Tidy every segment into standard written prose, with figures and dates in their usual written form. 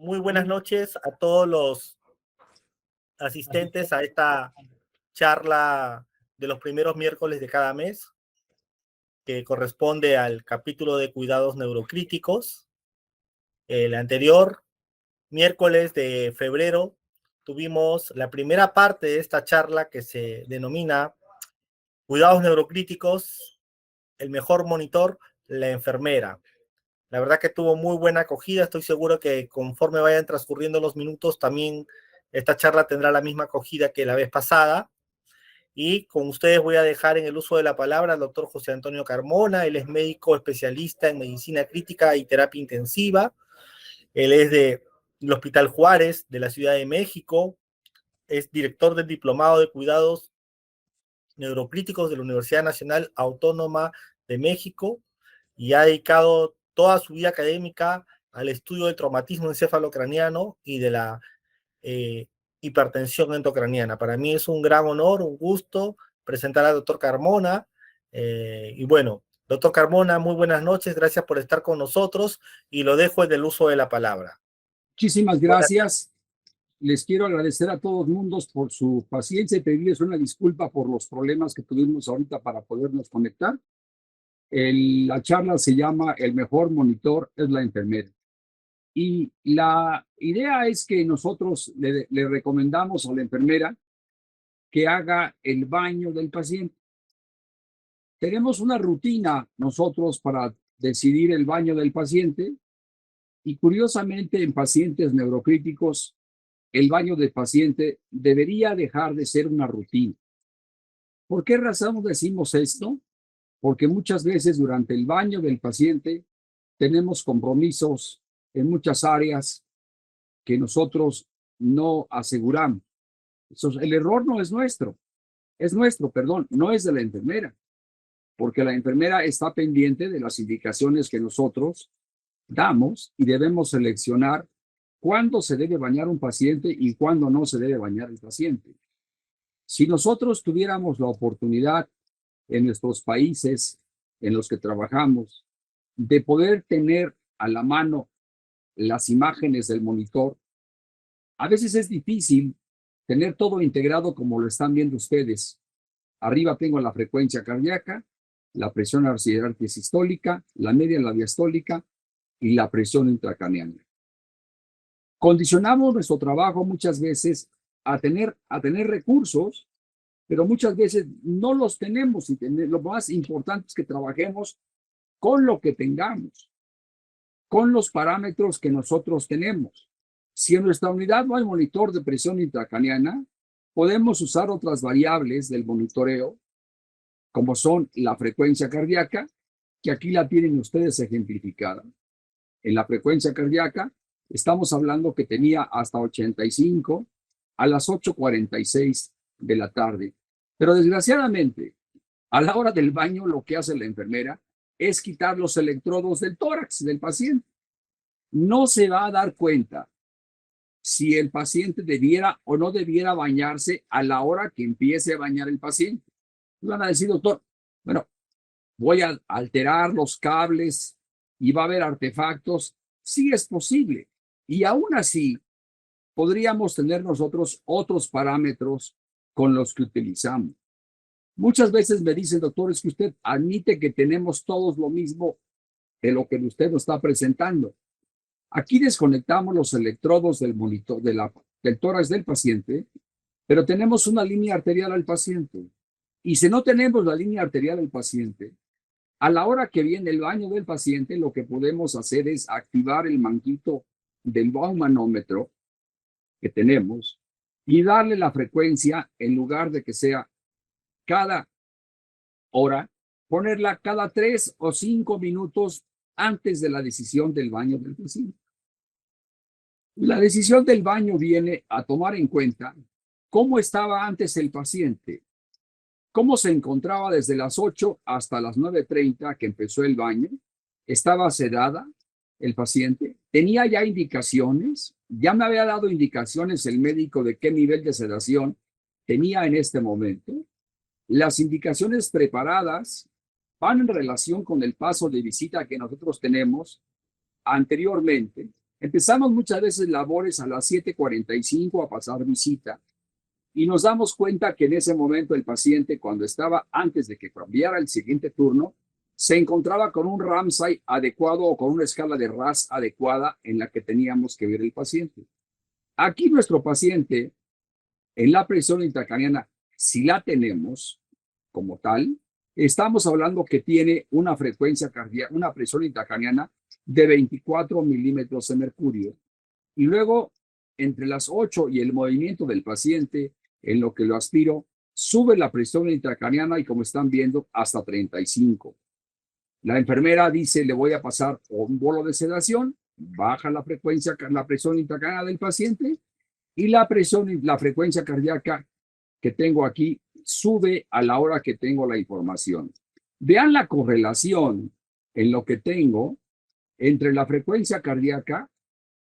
Muy buenas noches a todos los asistentes a esta charla de los primeros miércoles de cada mes, que corresponde al capítulo de cuidados neurocríticos. El anterior miércoles de febrero tuvimos la primera parte de esta charla que se denomina Cuidados neurocríticos, el mejor monitor, la enfermera. La verdad que tuvo muy buena acogida. Estoy seguro que conforme vayan transcurriendo los minutos, también esta charla tendrá la misma acogida que la vez pasada. Y con ustedes voy a dejar en el uso de la palabra al doctor José Antonio Carmona. Él es médico especialista en medicina crítica y terapia intensiva. Él es del Hospital Juárez de la Ciudad de México. Es director del Diplomado de Cuidados Neurocríticos de la Universidad Nacional Autónoma de México y ha dedicado toda su vida académica al estudio del traumatismo encefalocraniano y de la hipertensión endocraniana. Para mí es un gran honor, un gusto presentar al doctor Carmona. Y bueno, doctor Carmona, muy buenas noches, gracias por estar con nosotros y lo dejo en el uso de la palabra. Muchísimas gracias. Les quiero agradecer a todos mundos por su paciencia y pedirles una disculpa por los problemas que tuvimos ahorita para podernos conectar. La charla se llama El mejor monitor es la enfermera. Y la idea es que nosotros le recomendamos a la enfermera que haga el baño del paciente. Tenemos una rutina nosotros para decidir el baño del paciente y curiosamente en pacientes neurocríticos el baño del paciente debería dejar de ser una rutina. ¿Por qué razón decimos esto? Porque muchas veces durante el baño del paciente tenemos compromisos en muchas áreas que nosotros no aseguramos. El error no es nuestro, no es de la enfermera, porque la enfermera está pendiente de las indicaciones que nosotros damos y debemos seleccionar cuándo se debe bañar un paciente y cuándo no se debe bañar el paciente. Si nosotros tuviéramos la oportunidad en nuestros países en los que trabajamos de poder tener a la mano las imágenes del monitor, a veces es difícil tener todo integrado como lo están viendo ustedes. Arriba tengo la frecuencia cardíaca, la presión arterial sistólica, la media, la diastólica y la presión intracraneal. Condicionamos nuestro trabajo muchas veces a tener recursos, pero muchas veces no los tenemos y lo más importante es que trabajemos con lo que tengamos, con los parámetros que nosotros tenemos. Si en nuestra unidad no hay monitor de presión intracraneana, podemos usar otras variables del monitoreo, como son la frecuencia cardíaca, que aquí la tienen ustedes ejemplificada. En la frecuencia cardíaca, estamos hablando que tenía hasta 85 a las 8:46 de la tarde. Pero desgraciadamente, a la hora del baño, lo que hace la enfermera es quitar los electrodos del tórax del paciente. No se va a dar cuenta si el paciente debiera o no debiera bañarse a la hora que empiece a bañar el paciente. Van a decir, doctor, bueno, voy a alterar los cables y va a haber artefactos. Sí es posible. Y aún así, podríamos tener nosotros otros parámetros con los que utilizamos. Muchas veces me dicen, doctor, es que usted admite que tenemos todos lo mismo de lo que usted nos está presentando. Aquí desconectamos los electrodos del monitor, del tórax del paciente, pero tenemos una línea arterial al paciente. Y si no tenemos la línea arterial al paciente, a la hora que viene el baño del paciente, lo que podemos hacer es activar el manguito del baumanómetro que tenemos y darle la frecuencia en lugar de que sea cada hora, ponerla cada 3 o 5 minutos antes de la decisión del baño del paciente. La decisión del baño viene a tomar en cuenta cómo estaba antes el paciente, cómo se encontraba desde las 8 hasta las 9:30 que empezó el baño, estaba sedada el paciente, tenía ya indicaciones, ya me había dado indicaciones el médico de qué nivel de sedación tenía en este momento. Las indicaciones preparadas van en relación con el paso de visita que nosotros tenemos anteriormente Empezamos muchas veces labores a las 7:45 a pasar visita y nos damos cuenta que en ese momento el paciente, cuando estaba antes de que cambiara el siguiente turno, se encontraba con un Ramsay adecuado o con una escala de RAS adecuada en la que teníamos que ver el paciente. Aquí nuestro paciente, en la presión intracraniana, si la tenemos como tal, estamos hablando que tiene una frecuencia cardíaca, una presión intracraniana de 24 milímetros de mercurio. Y luego, entre las 8 y el movimiento del paciente, en lo que lo aspiro, sube la presión intracraniana y como están viendo, hasta 35. La enfermera dice, le voy a pasar un bolo de sedación, baja la frecuencia, la presión intracraniana del paciente y la frecuencia cardíaca que tengo aquí sube a la hora que tengo la información. Vean la correlación en lo que tengo entre la frecuencia cardíaca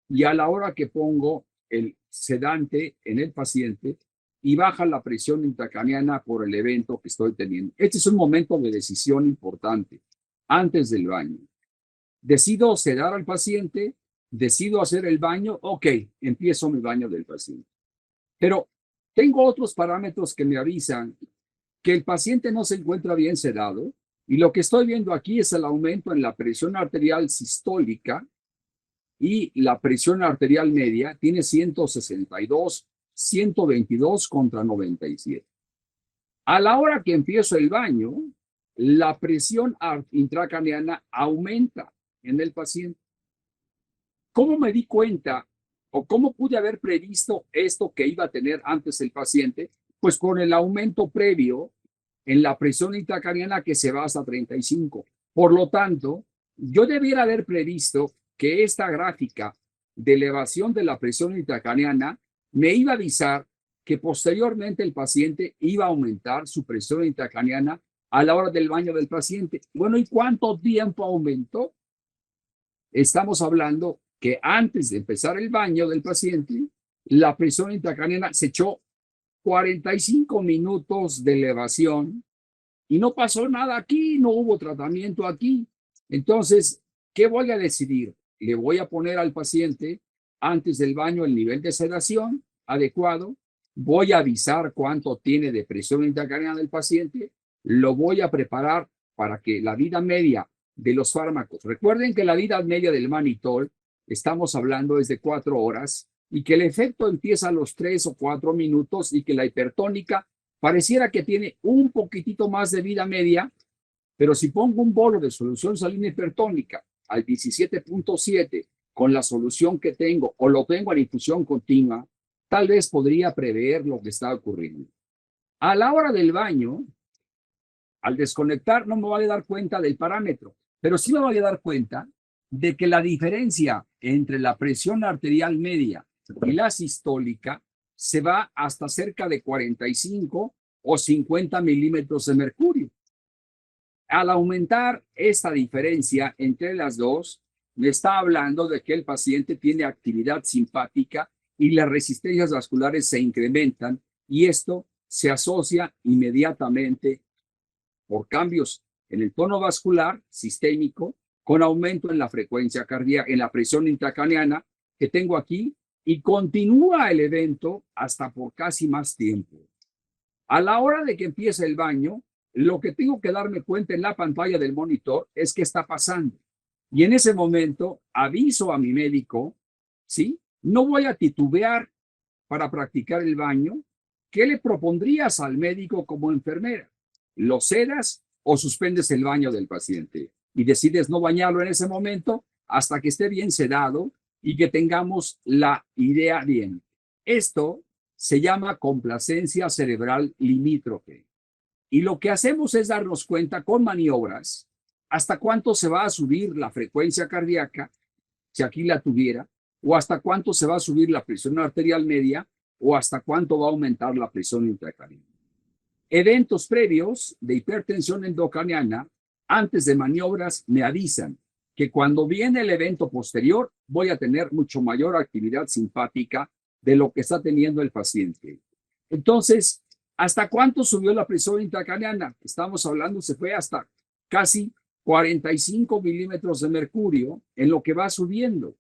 y a la hora que pongo el sedante en el paciente y baja la presión intracraniana por el evento que estoy teniendo. Este es un momento de decisión importante antes del baño. Decido sedar al paciente, decido hacer el baño, ok, empiezo mi baño del paciente. Pero tengo otros parámetros que me avisan que el paciente no se encuentra bien sedado y lo que estoy viendo aquí es el aumento en la presión arterial sistólica y la presión arterial media tiene 162, 122 contra 97. A la hora que empiezo el baño, la presión intracraniana aumenta en el paciente. ¿Cómo me di cuenta o cómo pude haber previsto esto que iba a tener antes el paciente? Pues con el aumento previo en la presión intracraniana que se va hasta 35. Por lo tanto, yo debiera haber previsto que esta gráfica de elevación de la presión intracraniana me iba a avisar que posteriormente el paciente iba a aumentar su presión intracraniana a la hora del baño del paciente. Bueno, ¿y cuánto tiempo aumentó? Estamos hablando que antes de empezar el baño del paciente, la presión intracraniana se echó 45 minutos de elevación y no pasó nada aquí, no hubo tratamiento aquí. Entonces, ¿qué voy a decidir? Le voy a poner al paciente antes del baño el nivel de sedación adecuado, voy a avisar cuánto tiene de presión intracraniana del paciente, lo voy a preparar para que la vida media de los fármacos, recuerden que la vida media del mannitol, estamos hablando es de 4 horas, y que el efecto empieza a los 3 o 4 minutos y que la hipertónica pareciera que tiene un poquitito más de vida media, pero si pongo un bolo de solución salina hipertónica al 17.7 con la solución que tengo o lo tengo a la infusión continua, tal vez podría prever lo que está ocurriendo. A la hora del baño, al desconectar no me voy a dar cuenta del parámetro, pero sí me voy a dar cuenta de que la diferencia entre la presión arterial media y la sistólica se va hasta cerca de 45 o 50 milímetros de mercurio. Al aumentar esta diferencia entre las dos, me está hablando de que el paciente tiene actividad simpática y las resistencias vasculares se incrementan y esto se asocia inmediatamente por cambios en el tono vascular sistémico con aumento en la frecuencia cardíaca, en la presión intracraniana que tengo aquí y continúa el evento hasta por casi más tiempo. A la hora de que empiece el baño, lo que tengo que darme cuenta en la pantalla del monitor es qué está pasando. Y en ese momento aviso a mi médico, ¿sí? No voy a titubear para practicar el baño. ¿Qué le propondrías al médico como enfermera? ¿Lo sedas o suspendes el baño del paciente? Y decides no bañarlo en ese momento hasta que esté bien sedado y que tengamos la idea bien. Esto se llama complacencia cerebral limítrofe. Y lo que hacemos es darnos cuenta con maniobras hasta cuánto se va a subir la frecuencia cardíaca, si aquí la tuviera, o hasta cuánto se va a subir la presión arterial media, o hasta cuánto va a aumentar la presión intracraniana. Eventos previos de hipertensión endocraniana, antes de maniobras, me avisan que cuando viene el evento posterior, voy a tener mucho mayor actividad simpática de lo que está teniendo el paciente. Entonces, ¿hasta cuánto subió la presión intracraniana? Estamos hablando, se fue hasta casi 45 milímetros de mercurio en lo que va subiendo.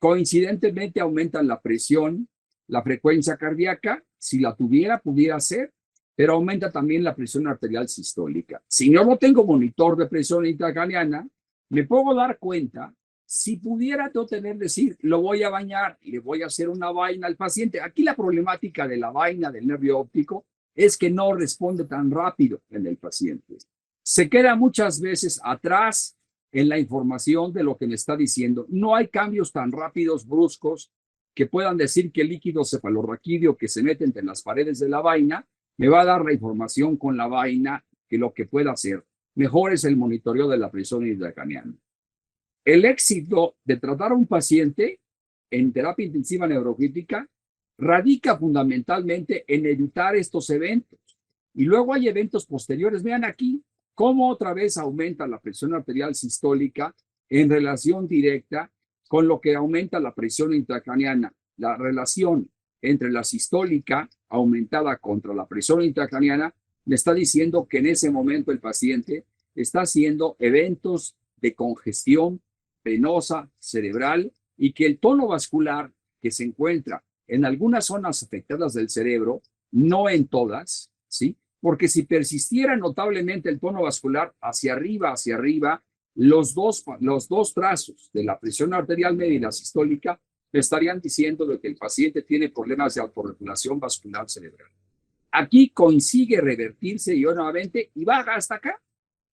Coincidentemente aumentan la presión, la frecuencia cardíaca, si la tuviera, pudiera ser, pero aumenta también la presión arterial sistólica. Si yo no tengo monitor de presión intracraniana, me puedo dar cuenta, si pudiera yo tener, decir, lo voy a bañar, le voy a hacer una vaina al paciente. Aquí la problemática de la vaina del nervio óptico es que no responde tan rápido en el paciente. Se queda muchas veces atrás en la información de lo que me está diciendo. No hay cambios tan rápidos, bruscos, que puedan decir que el líquido cefalorraquídeo que se mete entre las paredes de la vaina me va a dar la información con la vaina que lo que pueda hacer. Mejor es el monitoreo de la presión intracraniana. El éxito de tratar a un paciente en terapia intensiva neurocrítica radica fundamentalmente en evitar estos eventos. Y luego hay eventos posteriores. Vean aquí cómo otra vez aumenta la presión arterial sistólica en relación directa con lo que aumenta la presión intracraniana. La relación entre la sistólica aumentada contra la presión intracraniana me está diciendo que en ese momento el paciente está haciendo eventos de congestión venosa cerebral y que el tono vascular que se encuentra en algunas zonas afectadas del cerebro, no en todas, ¿sí? Porque si persistiera notablemente el tono vascular hacia arriba, los dos trazos de la presión arterial media y la sistólica me estarían diciendo de que el paciente tiene problemas de autorregulación vascular cerebral. Aquí consigue revertirse y nuevamente y baja hasta acá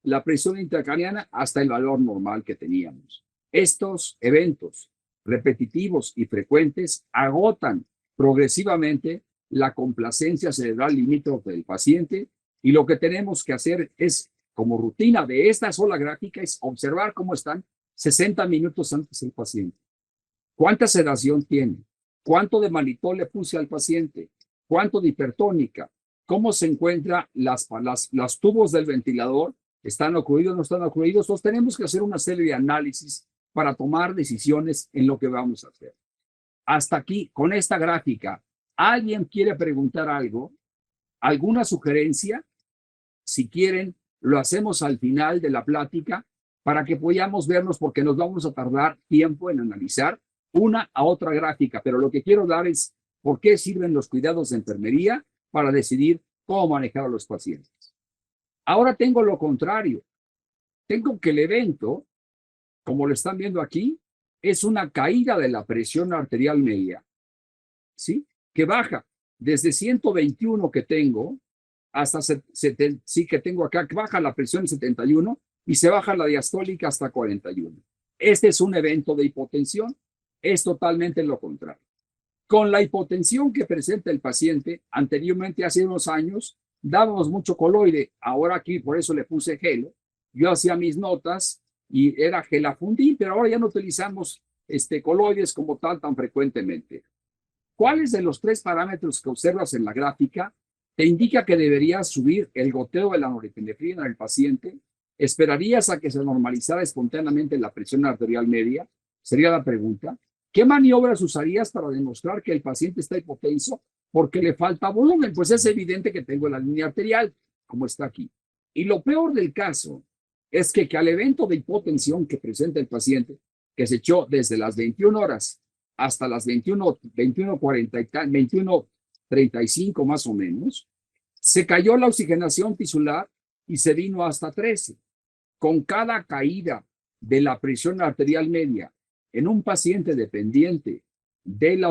la presión intracraniana hasta el valor normal que teníamos. Estos eventos repetitivos y frecuentes agotan progresivamente la complacencia cerebral limítrofe del paciente y lo que tenemos que hacer es, como rutina de esta sola gráfica, es observar cómo están 60 minutos antes el paciente. ¿Cuánta sedación tiene? ¿Cuánto de malitol le puse al paciente? ¿Cuánto de hipertónica? ¿Cómo se encuentran las tubos del ventilador? ¿Están ocurridos o no están ocurridos? Entonces tenemos que hacer una serie de análisis para tomar decisiones en lo que vamos a hacer. Hasta aquí, con esta gráfica, ¿alguien quiere preguntar algo? ¿Alguna sugerencia? Si quieren, lo hacemos al final de la plática para que podamos vernos porque nos vamos a tardar tiempo en analizar una a otra gráfica, pero lo que quiero dar es por qué sirven los cuidados de enfermería para decidir cómo manejar a los pacientes. Ahora tengo lo contrario. Tengo que el evento, como lo están viendo aquí, es una caída de la presión arterial media, ¿sí? Que baja desde 121 que tengo hasta sí que tengo acá, que baja la presión en 71 y se baja la diastólica hasta 41. Este es un evento de hipotensión, es totalmente lo contrario. Con la hipotensión que presenta el paciente, anteriormente hace unos años, dábamos mucho coloide, ahora aquí por eso le puse gel. Yo hacía mis notas y era gelafundín, pero ahora ya no utilizamos coloides como tal tan frecuentemente. ¿Cuáles de los tres parámetros que observas en la gráfica te indica que deberías subir el goteo de la norepinefrina en el paciente? ¿Esperarías a que se normalizara espontáneamente la presión arterial media? Sería la pregunta. ¿Qué maniobras usarías para demostrar que el paciente está hipotenso porque le falta volumen? Pues es evidente que tengo la línea arterial, como está aquí. Y lo peor del caso es que al evento de hipotensión que presenta el paciente, que se echó desde las 21 horas hasta las 21:35 más o menos, se cayó la oxigenación tisular y se vino hasta 13. Con cada caída de la presión arterial media en un paciente dependiente del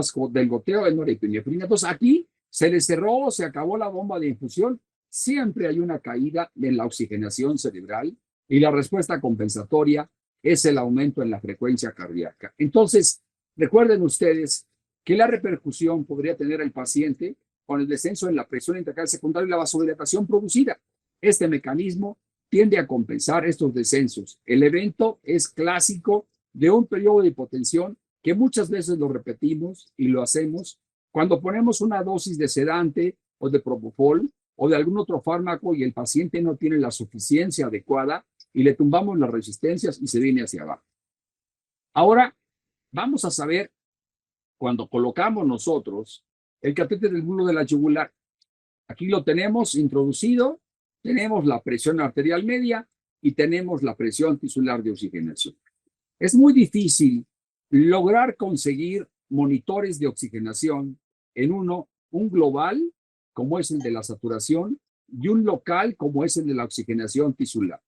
goteo de norepinefrina, entonces aquí se le cerró, se acabó la bomba de infusión, siempre hay una caída de la oxigenación cerebral y la respuesta compensatoria es el aumento en la frecuencia cardíaca. Entonces, recuerden ustedes que la repercusión podría tener el paciente con el descenso en la presión intracranial secundaria y la vasodilatación producida. Este mecanismo tiende a compensar estos descensos. El evento es clásico de un periodo de hipotensión que muchas veces lo repetimos y lo hacemos cuando ponemos una dosis de sedante o de propofol o de algún otro fármaco y el paciente no tiene la suficiencia adecuada y le tumbamos las resistencias y se viene hacia abajo. Ahora, vamos a saber cuando colocamos nosotros el catéter del bulbo de la yugular. Aquí lo tenemos introducido, tenemos la presión arterial media y tenemos la presión tisular de oxigenación. Es muy difícil lograr conseguir monitores de oxigenación en un global, como es el de la saturación, y un local, como es el de la oxigenación tisular.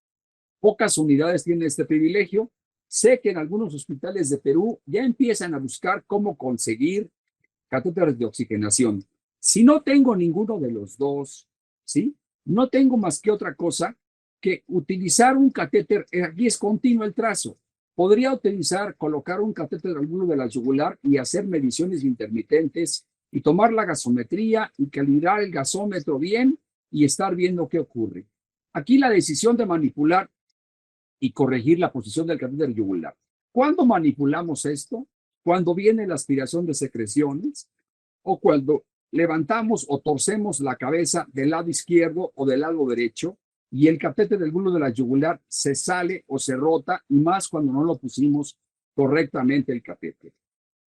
Pocas unidades tienen este privilegio. Sé que en algunos hospitales de Perú ya empiezan a buscar cómo conseguir catéteres de oxigenación. Si no tengo ninguno de los dos, ¿sí? No tengo más que otra cosa que utilizar un catéter. Aquí es continuo el trazo. Podría colocar un catéter al bulbo de la yugular y hacer mediciones intermitentes y tomar la gasometría y calibrar el gasómetro bien y estar viendo qué ocurre. Aquí la decisión de manipular y corregir la posición del catéter yugular. ¿Cuándo manipulamos esto? Cuando viene la aspiración de secreciones o cuando levantamos o torcemos la cabeza del lado izquierdo o del lado derecho y el catéter del bulbo de la yugular se sale o se rota, y más cuando no lo pusimos correctamente el catéter.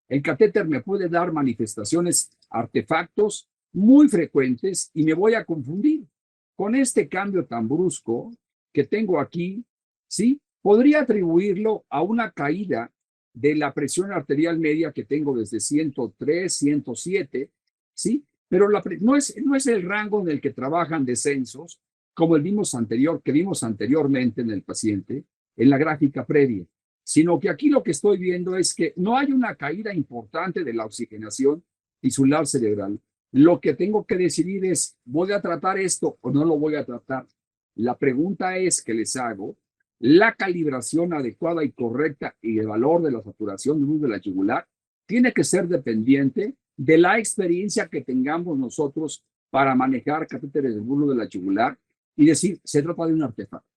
El catéter me puede dar manifestaciones, artefactos muy frecuentes, y me voy a confundir. Con este cambio tan brusco que tengo aquí, ¿sí? Podría atribuirlo a una caída de la presión arterial media que tengo desde 103, 107, ¿sí? Pero no es el rango en el que trabajan descensos, como que vimos anteriormente en el paciente, en la gráfica previa, sino que aquí lo que estoy viendo es que no hay una caída importante de la oxigenación tisular cerebral. Lo que tengo que decidir es, ¿voy a tratar esto o no lo voy a tratar? La pregunta es que les hago: la calibración adecuada y correcta y el valor de la saturación del bulbo de la yugular tiene que ser dependiente de la experiencia que tengamos nosotros para manejar catéteres del bulbo de la yugular y decir, se trata de un artefacto.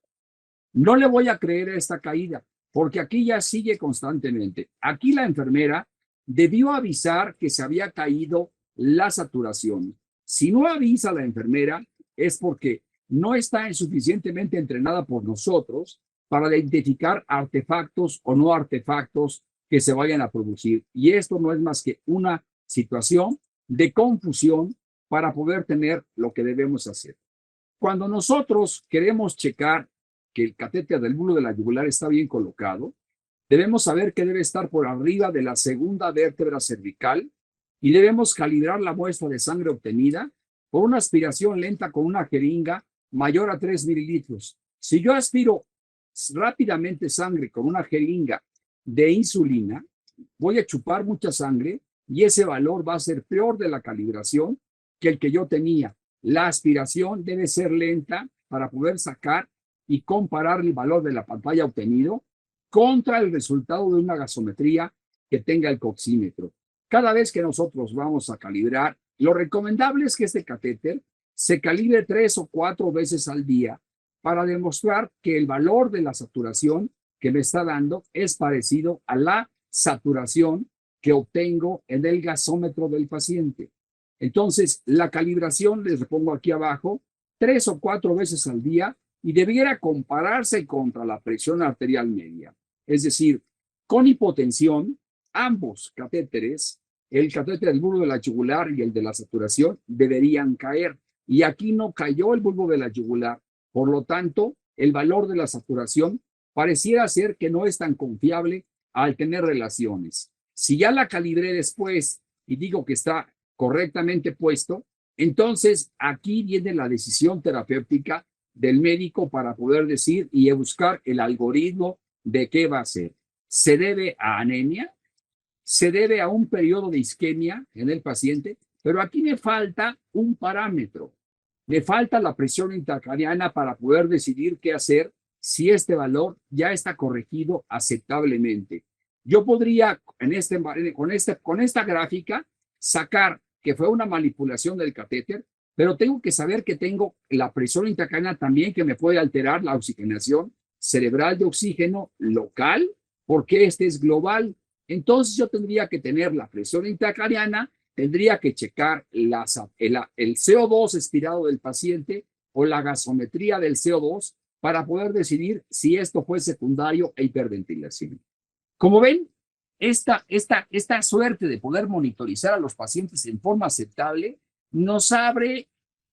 No le voy a creer a esta caída, porque aquí ya sigue constantemente. Aquí la enfermera debió avisar que se había caído la saturación. Si no avisa la enfermera, es porque no está suficientemente entrenada por nosotros para identificar artefactos o no artefactos que se vayan a producir. Y esto no es más que una situación de confusión para poder tener lo que debemos hacer. Cuando nosotros queremos checar que el catéter del bulbo de la yugular está bien colocado, debemos saber que debe estar por arriba de la segunda vértebra cervical y debemos calibrar la muestra de sangre obtenida por una aspiración lenta con una jeringa mayor a 3 mililitros. Si yo aspiro rápidamente sangre con una jeringa de insulina, voy a chupar mucha sangre y ese valor va a ser peor de la calibración que el que yo tenía. La aspiración debe ser lenta para poder sacar y comparar el valor de la pantalla obtenido contra el resultado de una gasometría que tenga el coxímetro. Cada vez que nosotros vamos a calibrar, lo recomendable es que este catéter se calibre 3 o 4 veces al día para demostrar que el valor de la saturación que me está dando es parecido a la saturación que obtengo en el gasómetro del paciente. Entonces, la calibración, les pongo aquí abajo, 3 o 4 veces al día, y debiera compararse contra la presión arterial media. Es decir, con hipotensión, ambos catéteres, el catéter del bulbo de la yugular y el de la saturación, deberían caer. Y aquí no cayó el bulbo de la yugular. Por lo tanto, el valor de la saturación pareciera ser que no es tan confiable al tener relaciones. Si ya la calibré después y digo que está correctamente puesto, entonces aquí viene la decisión terapéutica del médico para poder decir y buscar el algoritmo de qué va a hacer. ¿Se debe a anemia? ¿Se debe a un periodo de isquemia en el paciente? Pero aquí me falta un parámetro. Me falta la presión intracraniana para poder decidir qué hacer si este valor ya está corregido aceptablemente. Yo podría, con esta gráfica, sacar que fue una manipulación del catéter, pero tengo que saber que tengo la presión intracraniana también, que me puede alterar la oxigenación cerebral de oxígeno local, porque este es global. Entonces yo tendría que tener la presión intracraniana, tendría que checar el CO2 expirado del paciente o la gasometría del CO2 para poder decidir si esto fue secundario e hiperventilación. Como ven, esta suerte de poder monitorizar a los pacientes en forma aceptable nos abre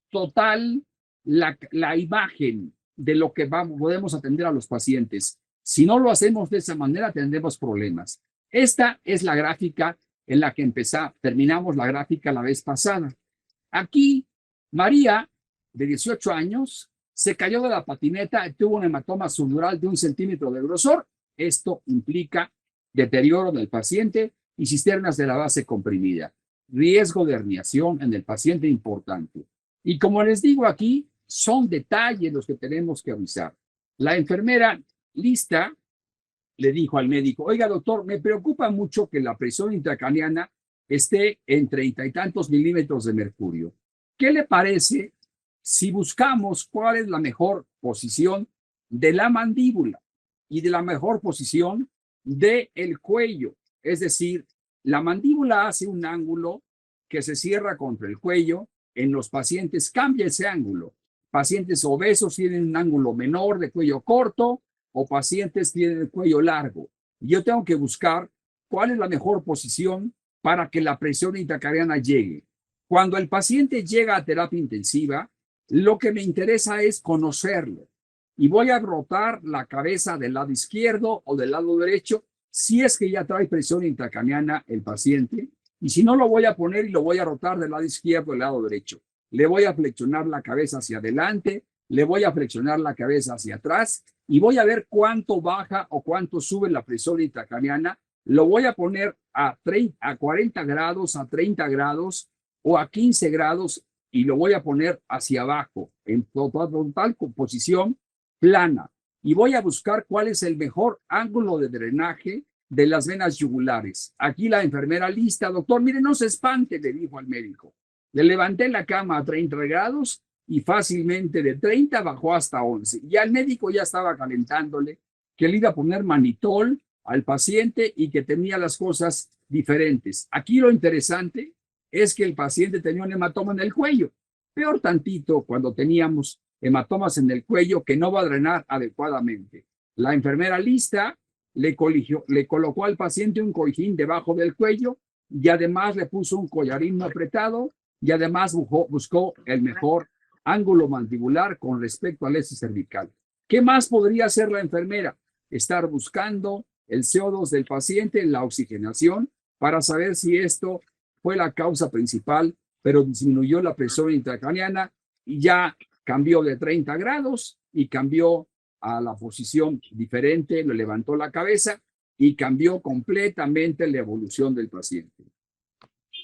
total la imagen de lo que podemos atender a los pacientes. Si no lo hacemos de esa manera, tendremos problemas. Esta es la gráfica en la que terminamos la gráfica la vez pasada. Aquí, María, de 18 años, se cayó de la patineta y tuvo un hematoma subdural de 1 centímetro de grosor. Esto implica deterioro del paciente y cisternas de la base comprimida. Riesgo de herniación en el paciente importante. Y como les digo aquí, son detalles los que tenemos que avisar. La enfermera lista le dijo al médico, oiga doctor, me preocupa mucho que la presión intracraneana esté en 30 y tantos milímetros de mercurio. ¿Qué le parece si buscamos cuál es la mejor posición de la mandíbula y de la mejor posición del cuello? Es decir, la mandíbula hace un ángulo que se cierra contra el cuello. En los pacientes cambia ese ángulo. Pacientes obesos tienen un ángulo menor de cuello corto o pacientes tienen el cuello largo. Yo tengo que buscar cuál es la mejor posición para que la presión intracraneana llegue. Cuando el paciente llega a terapia intensiva, lo que me interesa es conocerlo. Y voy a rotar la cabeza del lado izquierdo o del lado derecho si es que ya trae presión intracraneana el paciente. Y si no, lo voy a poner y lo voy a rotar del lado izquierdo o del lado derecho. Le voy a flexionar la cabeza hacia adelante, le voy a flexionar la cabeza hacia atrás y voy a ver cuánto baja o cuánto sube la presión intracraneana. Lo voy a poner a 40 grados, a 30 grados o a 15 grados y lo voy a poner hacia abajo en total posición plana. Y voy a buscar cuál es el mejor ángulo de drenaje de las venas yugulares. Aquí la enfermera lista, doctor, mire, no se espante, le dijo al médico. Le levanté la cama a 30 grados y fácilmente de 30 bajó hasta 11. Ya el médico ya estaba calentándole que le iba a poner manitol al paciente y que tenía las cosas diferentes. Aquí lo interesante es que el paciente tenía un hematoma en el cuello. Peor tantito cuando teníamos hematomas en el cuello que no va a drenar adecuadamente. La enfermera lista le colocó al paciente un cojín debajo del cuello y además le puso un collarín apretado y además buscó el mejor ángulo mandibular con respecto al eje cervical. ¿Qué más podría hacer la enfermera? Estar buscando el CO2 del paciente en la oxigenación para saber si esto fue la causa principal, pero disminuyó la presión intracraneana y ya cambió de 30 grados y cambió a la posición diferente, le levantó la cabeza y cambió completamente la evolución del paciente.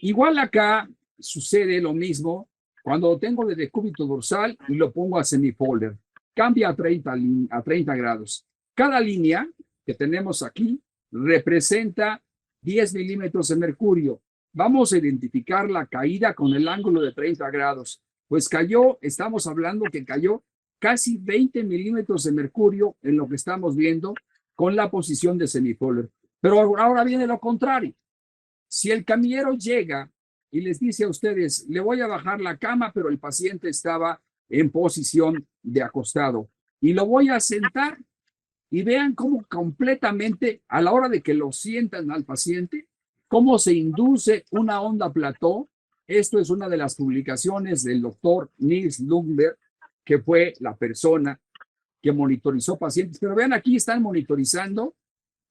Igual acá sucede lo mismo cuando lo tengo de decúbito dorsal y lo pongo a semifolder. Cambia a 30 grados. Cada línea que tenemos aquí representa 10 milímetros de mercurio. Vamos a identificar la caída con el ángulo de 30 grados. Pues cayó, estamos hablando que cayó casi 20 milímetros de mercurio en lo que estamos viendo con la posición de semifolder. Pero ahora viene lo contrario. Si el camillero llega y les dice a ustedes, le voy a bajar la cama, pero el paciente estaba en posición de acostado y lo voy a sentar y vean cómo completamente a la hora de que lo sientan al paciente, cómo se induce una onda plató. Esto es una de las publicaciones del doctor Nils Lundberg, que fue la persona que monitorizó pacientes. Pero vean, aquí están monitorizando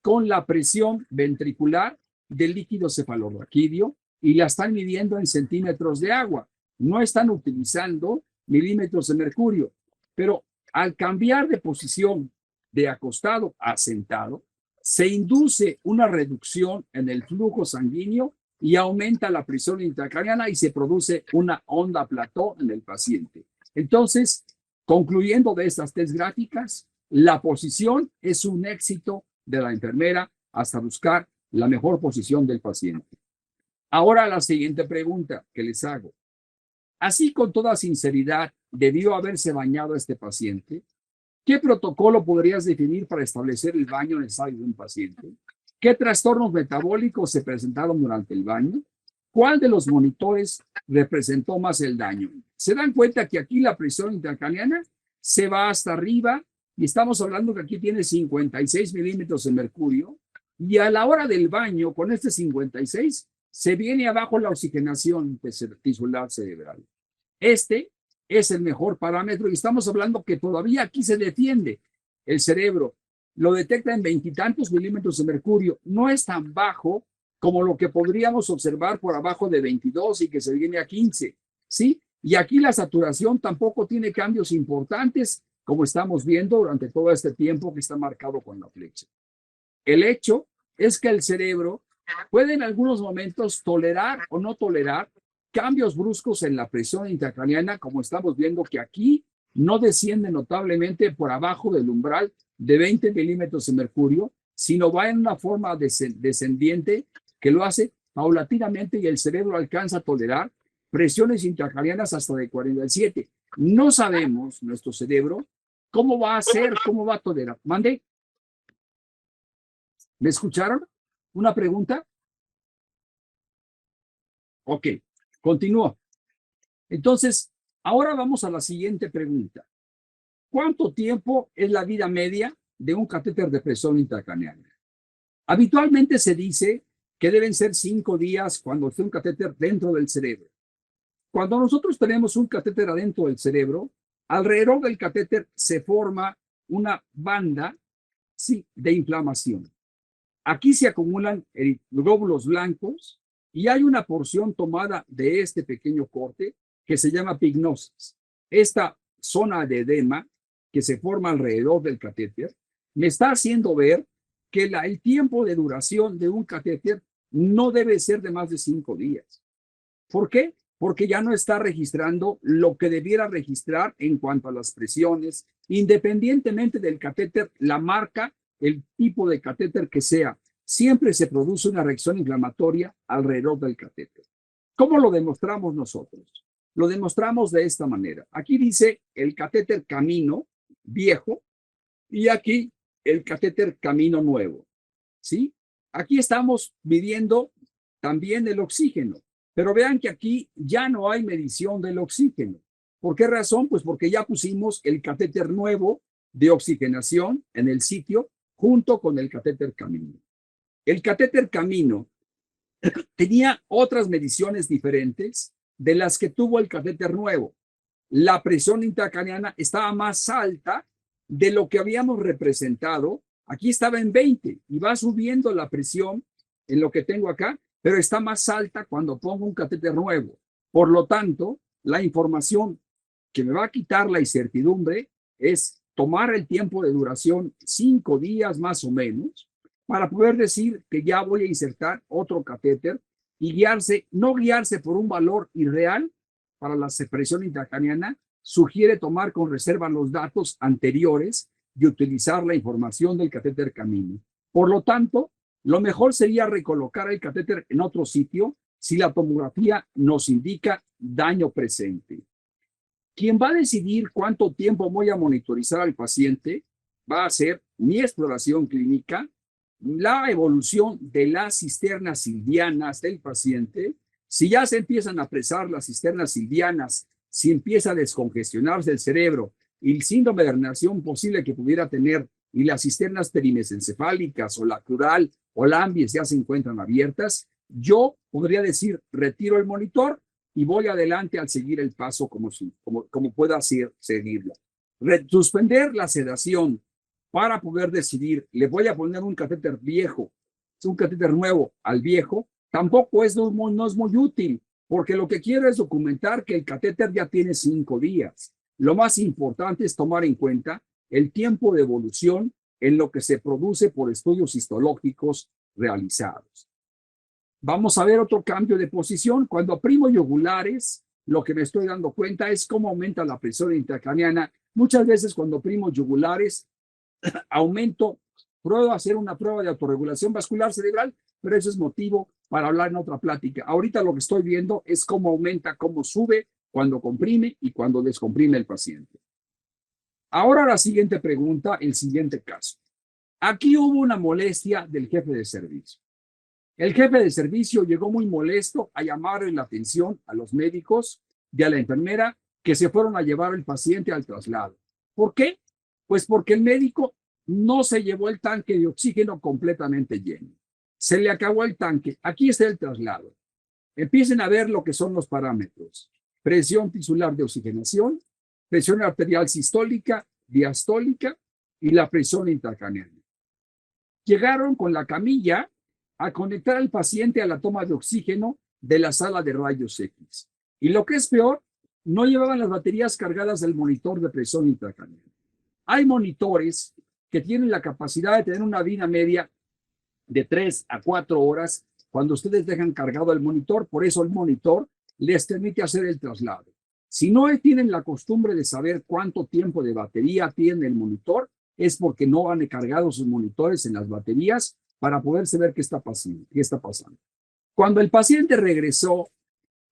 con la presión ventricular del líquido cefalorraquídeo y la están midiendo en centímetros de agua. No están utilizando milímetros de mercurio, pero al cambiar de posición de acostado a sentado, se induce una reducción en el flujo sanguíneo y aumenta la presión intracraneana y se produce una onda plató en el paciente. Entonces, concluyendo de estas 3 gráficas, la posición es un éxito de la enfermera hasta buscar la mejor posición del paciente. Ahora la siguiente pregunta que les hago. Así con toda sinceridad, ¿debió haberse bañado este paciente? ¿Qué protocolo podrías definir para establecer el baño necesario de un paciente? ¿Qué trastornos metabólicos se presentaron durante el baño? ¿Cuál de los monitores representó más el daño? ¿Se dan cuenta que aquí la presión intracraneana se va hasta arriba y estamos hablando que aquí tiene 56 milímetros de mercurio y a la hora del baño con este 56 se viene abajo la oxigenación tisular cerebral? Este es el mejor parámetro y estamos hablando que todavía aquí se defiende el cerebro. lo detecta en 20 y tantos milímetros de mercurio. No es tan bajo como lo que podríamos observar por abajo de 22 y que se viene a 15, ¿sí? Y aquí la saturación tampoco tiene cambios importantes, como estamos viendo durante todo este tiempo que está marcado con la flecha. El hecho es que el cerebro puede en algunos momentos tolerar o no tolerar cambios bruscos en la presión intracraniana, como estamos viendo que aquí no desciende notablemente por abajo del umbral de 20 milímetros de mercurio, sino va en una forma descendiente que lo hace paulatinamente y el cerebro alcanza a tolerar presiones intracranianas hasta de 47. No sabemos, nuestro cerebro, cómo va a hacer, cómo va a tolerar. Mande. ¿Me escucharon? ¿Una pregunta? Ok, continúo. Entonces, ahora vamos a la siguiente pregunta. ¿Cuánto tiempo es la vida media de un catéter de presión intracraneal? Habitualmente se dice que deben ser 5 días cuando esté un catéter dentro del cerebro. Cuando nosotros tenemos un catéter adentro del cerebro, alrededor del catéter se forma una banda, sí, de inflamación. Aquí se acumulan glóbulos blancos y hay una porción tomada de este pequeño corte que se llama pignosis. Esta zona de edema que se forma alrededor del catéter me está haciendo ver que el tiempo de duración de un catéter no debe ser de más de 5 días. ¿Por qué? Porque ya no está registrando lo que debiera registrar en cuanto a las presiones, independientemente del catéter, la marca, el tipo de catéter que sea, siempre se produce una reacción inflamatoria alrededor del catéter. ¿Cómo lo demostramos nosotros? Lo demostramos de esta manera. Aquí dice el catéter camino viejo y aquí el catéter camino nuevo, ¿sí? Aquí estamos midiendo también el oxígeno, pero vean que aquí ya no hay medición del oxígeno. ¿Por qué razón? Pues porque ya pusimos el catéter nuevo de oxigenación en el sitio junto con el catéter camino. El catéter camino tenía otras mediciones diferentes de las que tuvo el catéter nuevo. La presión intracraneana estaba más alta de lo que habíamos representado. Aquí estaba en 20 y va subiendo la presión en lo que tengo acá, pero está más alta cuando pongo un catéter nuevo. Por lo tanto, la información que me va a quitar la incertidumbre es tomar el tiempo de duración 5 días más o menos para poder decir que ya voy a insertar otro catéter y no guiarse por un valor irreal para la presión intracraneana, sugiere tomar con reserva los datos anteriores y utilizar la información del catéter camino. Por lo tanto, lo mejor sería recolocar el catéter en otro sitio si la tomografía nos indica daño presente. Quien va a decidir cuánto tiempo voy a monitorizar al paciente va a ser mi exploración clínica, la evolución de las cisternas silvianas del paciente. Si ya se empiezan a apresar las cisternas silvianas, si empieza a descongestionarse el cerebro y el síndrome de regeneración posible que pudiera tener y las cisternas perimesencefálicas o la crural o la ambies ya se encuentran abiertas, yo podría decir, retiro el monitor y voy adelante al seguir el paso como pueda seguirlo. Suspender la sedación para poder decidir, le voy a poner un catéter viejo, un catéter nuevo al viejo, tampoco no es muy útil, porque lo que quiero es documentar que el catéter ya tiene 5 días. Lo más importante es tomar en cuenta el tiempo de evolución en lo que se produce por estudios histológicos realizados. Vamos a ver otro cambio de posición. Cuando aprimo yugulares, lo que me estoy dando cuenta es cómo aumenta la presión intracraneana. Muchas veces cuando aprimo yugulares, puedo hacer una prueba de autorregulación vascular cerebral, pero eso es motivo para hablar en otra plática. Ahorita lo que estoy viendo es cómo aumenta, cómo sube cuando comprime y cuando descomprime el paciente. Ahora la siguiente pregunta, el siguiente caso. Aquí hubo una molestia del jefe de servicio. El jefe de servicio llegó muy molesto a llamar la atención a los médicos y a la enfermera que se fueron a llevar al paciente al traslado. ¿Por qué? Pues porque el médico no se llevó el tanque de oxígeno completamente lleno. Se le acabó el tanque. Aquí está el traslado. Empiecen a ver lo que son los parámetros. Presión tisular de oxigenación, presión arterial sistólica, diastólica y la presión intracraneal. Llegaron con la camilla a conectar al paciente a la toma de oxígeno de la sala de rayos X. Y lo que es peor, no llevaban las baterías cargadas del monitor de presión intracraneal. Hay monitores que tienen la capacidad de tener una vida media de 3 a 4 horas cuando ustedes dejan cargado el monitor. Por eso el monitor les permite hacer el traslado. Si no tienen la costumbre de saber cuánto tiempo de batería tiene el monitor, es porque no han cargado sus monitores en las baterías para poderse ver qué está pasando. Cuando el paciente regresó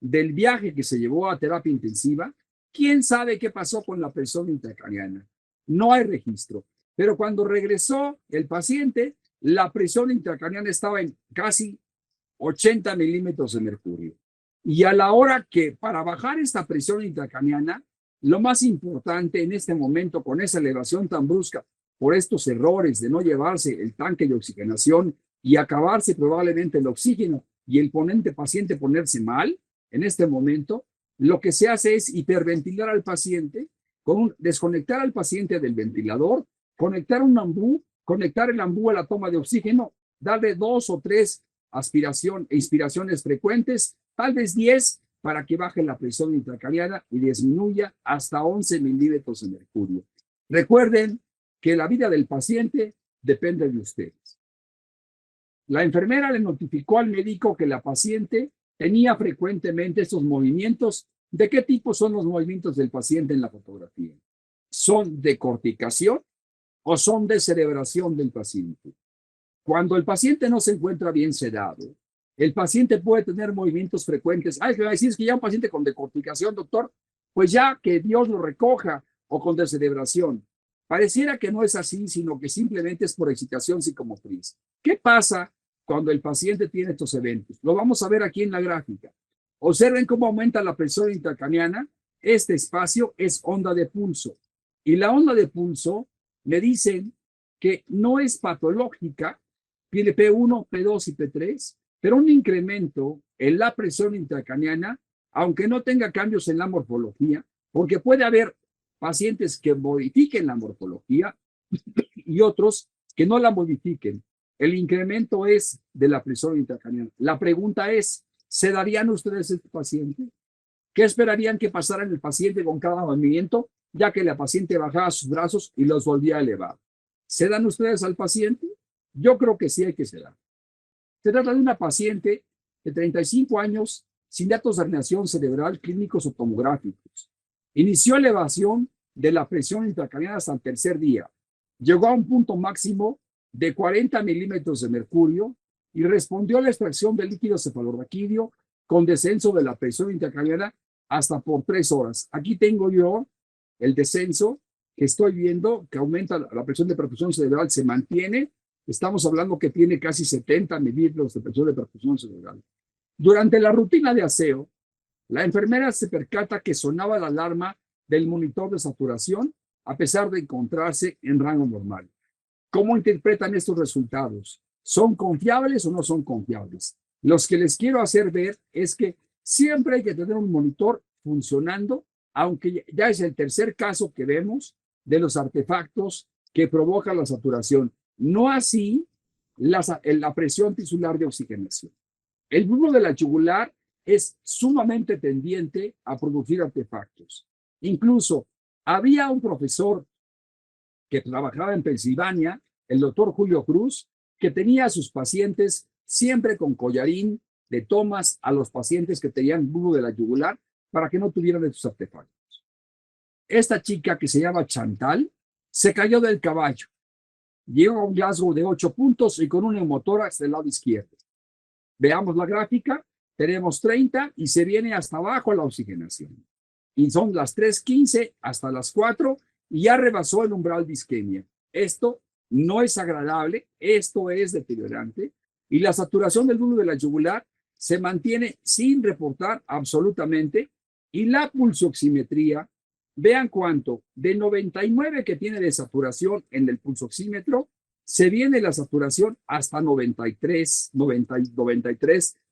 del viaje que se llevó a terapia intensiva, ¿quién sabe qué pasó con la presión intracraneana? No hay registro. Pero cuando regresó el paciente, la presión intracraneana estaba en casi 80 milímetros de mercurio. Y a la hora que para bajar esta presión intracraneana, lo más importante en este momento con esa elevación tan brusca por estos errores de no llevarse el tanque de oxigenación y acabarse probablemente el oxígeno y el paciente ponerse mal, en este momento, lo que se hace es hiperventilar al paciente, desconectar al paciente del ventilador, conectar un ambú, conectar el ambú a la toma de oxígeno, darle 2 o 3 inspiraciones frecuentes, tal vez 10, para que baje la presión intracraneana y disminuya hasta 11 milímetros de mercurio. Recuerden que la vida del paciente depende de ustedes. La enfermera le notificó al médico que la paciente tenía frecuentemente estos movimientos. ¿De qué tipo son los movimientos del paciente en la fotografía? ¿Son de corticación o son de cerebración del paciente? Cuando el paciente no se encuentra bien sedado, el paciente puede tener movimientos frecuentes. ¿Qué va a decir? Es que ya un paciente con decorticación, doctor, pues ya que Dios lo recoja, o con descerebración. Pareciera que no es así, sino que simplemente es por excitación psicomotriz. ¿Qué pasa cuando el paciente tiene estos eventos? Lo vamos a ver aquí en la gráfica. Observen cómo aumenta la presión intracraneana. Este espacio es onda de pulso. Y la onda de pulso me dicen que no es patológica, tiene P1, P2 y P3, pero un incremento en la presión intracraneana, aunque no tenga cambios en la morfología, porque puede haber pacientes que modifiquen la morfología y otros que no la modifiquen. El incremento es de la presión intracraneana. La pregunta es, ¿se darían ustedes este paciente? ¿Qué esperarían que pasara en el paciente con cada movimiento, ya que la paciente bajaba sus brazos y los volvía a elevar? ¿Se dan ustedes al paciente? Yo creo que sí hay que sedar. Se trata de una paciente de 35 años sin datos de herniación cerebral clínicos o tomográficos. Inició elevación de la presión intracraneana hasta el tercer día. Llegó a un punto máximo de 40 milímetros de mercurio y respondió a la extracción del líquido cefalorraquídeo con descenso de la presión intracraneana hasta por 3 horas. Aquí tengo yo el descenso que estoy viendo, que aumenta la presión de perfusión cerebral, se mantiene. Estamos hablando que tiene casi 70 milímetros de presión de perfusión cerebral. Durante la rutina de aseo, la enfermera se percata que sonaba la alarma del monitor de saturación a pesar de encontrarse en rango normal. ¿Cómo interpretan estos resultados? ¿Son confiables o no son confiables? Los que les quiero hacer ver es que siempre hay que tener un monitor funcionando, aunque ya es el tercer caso que vemos de los artefactos que provocan la saturación. No así la presión tisular de oxigenación. El bulbo de la yugular es sumamente tendiente a producir artefactos. Incluso había un profesor que trabajaba en Pensilvania, el doctor Julio Cruz, que tenía a sus pacientes siempre con collarín de tomas a los pacientes que tenían bulbo de la yugular para que no tuvieran estos artefactos. Esta chica que se llama Chantal se cayó del caballo. Llegó a un Glasgow de 8 puntos y con un neumotórax del lado izquierdo. Veamos la gráfica. Tenemos 30 y se viene hasta abajo la oxigenación. Y son las 3:15 hasta las 4 y ya rebasó el umbral de isquemia. Esto no es agradable, esto es deteriorante y la saturación del bulbo de la yugular se mantiene sin reportar absolutamente y la pulsoximetría, vean cuánto, de 99 que tiene de saturación en el pulsoxímetro, se viene la saturación hasta 93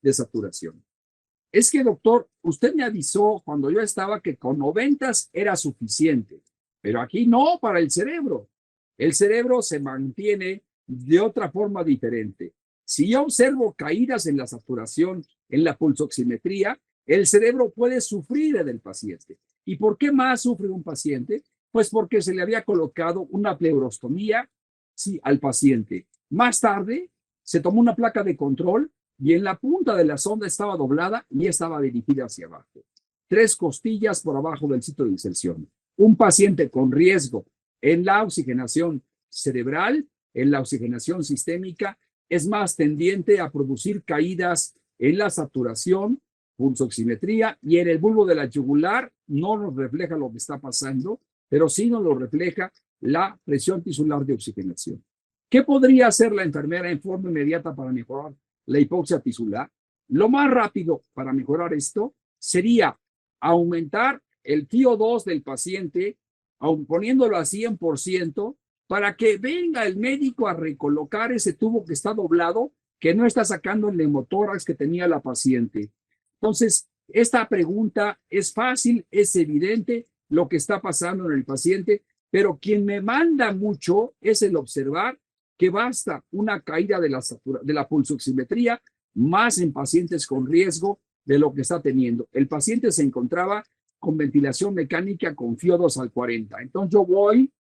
de saturación. Es que, doctor, usted me avisó cuando yo estaba que con 90 era suficiente, pero aquí no para el cerebro. El cerebro se mantiene de otra forma diferente. Si yo observo caídas en la saturación, en la pulsoximetría, el cerebro puede sufrir en el paciente. ¿Y por qué más sufre un paciente? Pues porque se le había colocado una pleurostomía, sí, al paciente. Más tarde se tomó una placa de control y en la punta de la sonda estaba doblada y estaba dirigida hacia abajo. 3 costillas por abajo del sitio de inserción. Un paciente con riesgo en la oxigenación cerebral, en la oxigenación sistémica, es más tendiente a producir caídas en la saturación, pulsoximetría, y en el bulbo de la yugular no nos refleja lo que está pasando, pero sí nos lo refleja la presión tisular de oxigenación. ¿Qué podría hacer la enfermera en forma inmediata para mejorar la hipoxia tisular? Lo más rápido para mejorar esto sería aumentar el FiO2 del paciente, aun poniéndolo a 100%, para que venga el médico a recolocar ese tubo que está doblado, que no está sacando el neumotórax que tenía la paciente. Entonces, esta pregunta es fácil, es evidente lo que está pasando en el paciente, pero quien me manda mucho es el observar que basta una caída de la pulsoximetría más en pacientes con riesgo de lo que está teniendo. El paciente se encontraba con ventilación mecánica con FiO2 al 40. Entonces yo voy,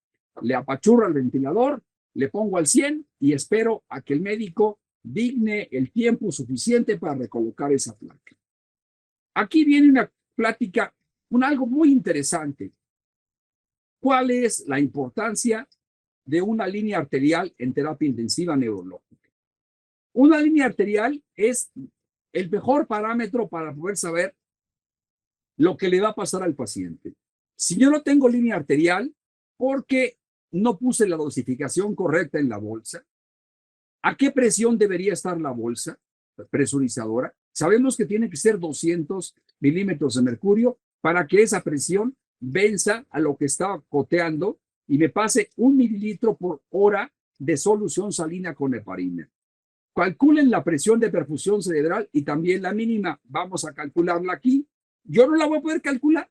le apachurro al ventilador, le pongo al 100 y espero a que el médico digne el tiempo suficiente para recolocar esa placa. Aquí viene una plática, algo muy interesante. ¿Cuál es la importancia de una línea arterial en terapia intensiva neurológica? Una línea arterial es el mejor parámetro para poder saber lo que le va a pasar al paciente. Si yo no tengo línea arterial porque no puse la dosificación correcta en la bolsa, ¿a qué presión debería estar la bolsa presurizadora? Sabemos que tiene que ser 200 milímetros de mercurio para que esa presión venza a lo que está coteando y me pase 1 mililitro por hora de solución salina con heparina. Calculen la presión de perfusión cerebral y también la mínima. Vamos a calcularla aquí. Yo no la voy a poder calcular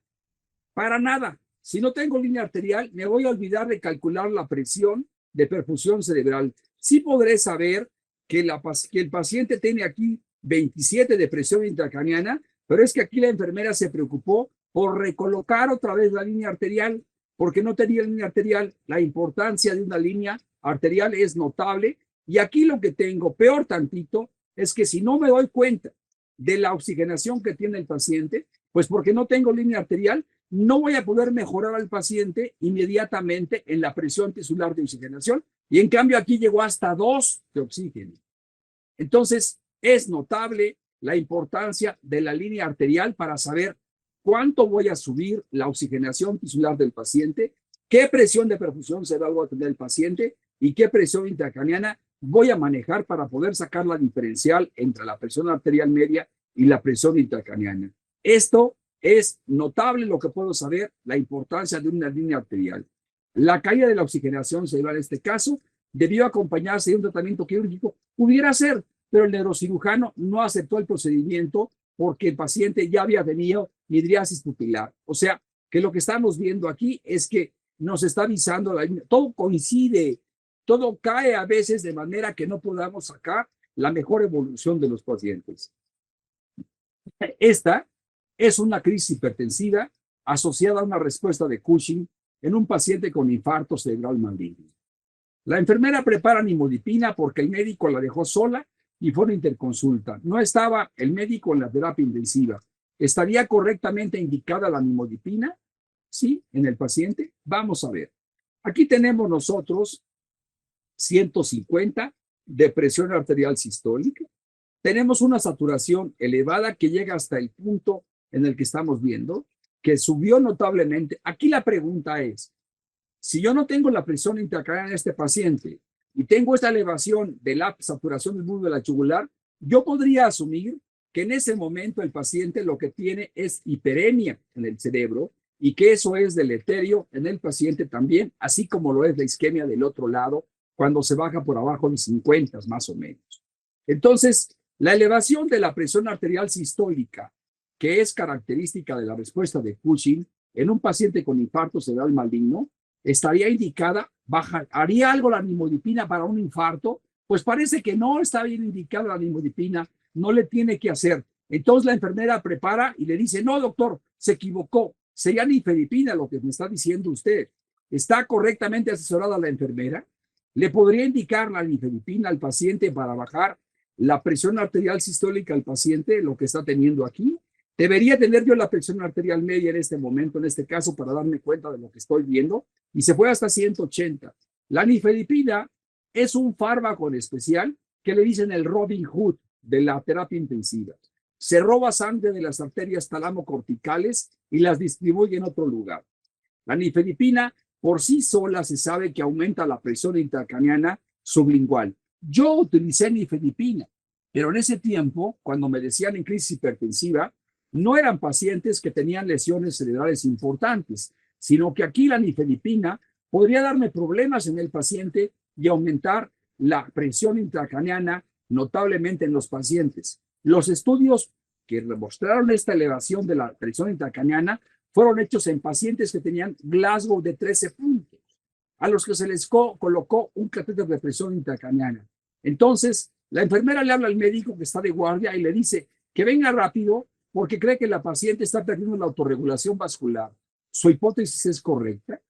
para nada. Si no tengo línea arterial, me voy a olvidar de calcular la presión de perfusión cerebral. Sí podré saber que el paciente tiene aquí 27 de presión intracraniana, pero es que aquí la enfermera se preocupó por recolocar otra vez la línea arterial, porque no tenía línea arterial. La importancia de una línea arterial es notable. Y aquí lo que tengo, peor tantito, es que si no me doy cuenta de la oxigenación que tiene el paciente, pues porque no tengo línea arterial, no voy a poder mejorar al paciente inmediatamente en la presión tisular de oxigenación. Y en cambio aquí llegó hasta 2 de oxígeno. Entonces, es notable la importancia de la línea arterial para saber cuánto voy a subir la oxigenación tisular del paciente, qué presión de perfusión cerebral va a tener el paciente y qué presión intracraniana voy a manejar para poder sacar la diferencial entre la presión arterial media y la presión intracraniana. Esto es notable lo que puedo saber, la importancia de una línea arterial. La caída de la oxigenación cerebral en este caso debió acompañarse de un tratamiento quirúrgico. Pudiera ser, pero el neurocirujano no aceptó el procedimiento porque el paciente ya había tenido midriasis pupilar. O sea, que lo que estamos viendo aquí es que nos está avisando, todo coincide, todo cae a veces de manera que no podamos sacar la mejor evolución de los pacientes. Esta es una crisis hipertensiva asociada a una respuesta de Cushing en un paciente con infarto cerebral maligno. La enfermera prepara nimodipina porque el médico la dejó sola y fue una interconsulta. No estaba el médico en la terapia intensiva. ¿Estaría correctamente indicada la nimodipina? Sí, en el paciente. Vamos a ver. Aquí tenemos nosotros 150 de presión arterial sistólica. Tenemos una saturación elevada que llega hasta el punto en el que estamos viendo, que subió notablemente. Aquí la pregunta es, si yo no tengo la presión intracraniana en este paciente y tengo esta elevación de la saturación del bulbo de la yugular, yo podría asumir que en ese momento el paciente lo que tiene es hiperemia en el cerebro y que eso es deleterio en el paciente también, así como lo es la isquemia del otro lado cuando se baja por abajo de 50 más o menos. Entonces, la elevación de la presión arterial sistólica, que es característica de la respuesta de Cushing en un paciente con infarto cerebral maligno, estaría indicada ¿Haría algo la nimodipina para un infarto? Pues parece que no está bien indicada la nimodipina, no le tiene que hacer. Entonces la enfermera prepara y le dice, no, doctor, se equivocó, sería nifedipina lo que me está diciendo usted. ¿Está correctamente asesorada la enfermera? ¿Le podría indicar la nifedipina al paciente para bajar la presión arterial sistólica al paciente, lo que está teniendo aquí? Debería tener yo la presión arterial media en este momento, en este caso, para darme cuenta de lo que estoy viendo, y se fue hasta 180. La nifedipina es un fármaco en especial que le dicen el Robin Hood de la terapia intensiva. Se roba sangre de las arterias talamo-corticales y las distribuye en otro lugar. La nifedipina por sí sola se sabe que aumenta la presión intracraniana sublingual. Yo utilicé nifedipina, pero en ese tiempo, cuando me decían en crisis hipertensiva, no eran pacientes que tenían lesiones cerebrales importantes, sino que aquí la nifedipina podría darme problemas en el paciente y aumentar la presión intracraniana notablemente en los pacientes. Los estudios que demostraron esta elevación de la presión intracraniana fueron hechos en pacientes que tenían Glasgow de 13 puntos, a los que se les colocó un catéter de presión intracraniana. Entonces, la enfermera le habla al médico que está de guardia y le dice que venga rápido porque cree que la paciente está perdiendo la autorregulación vascular. ¿Su hipótesis es correcta?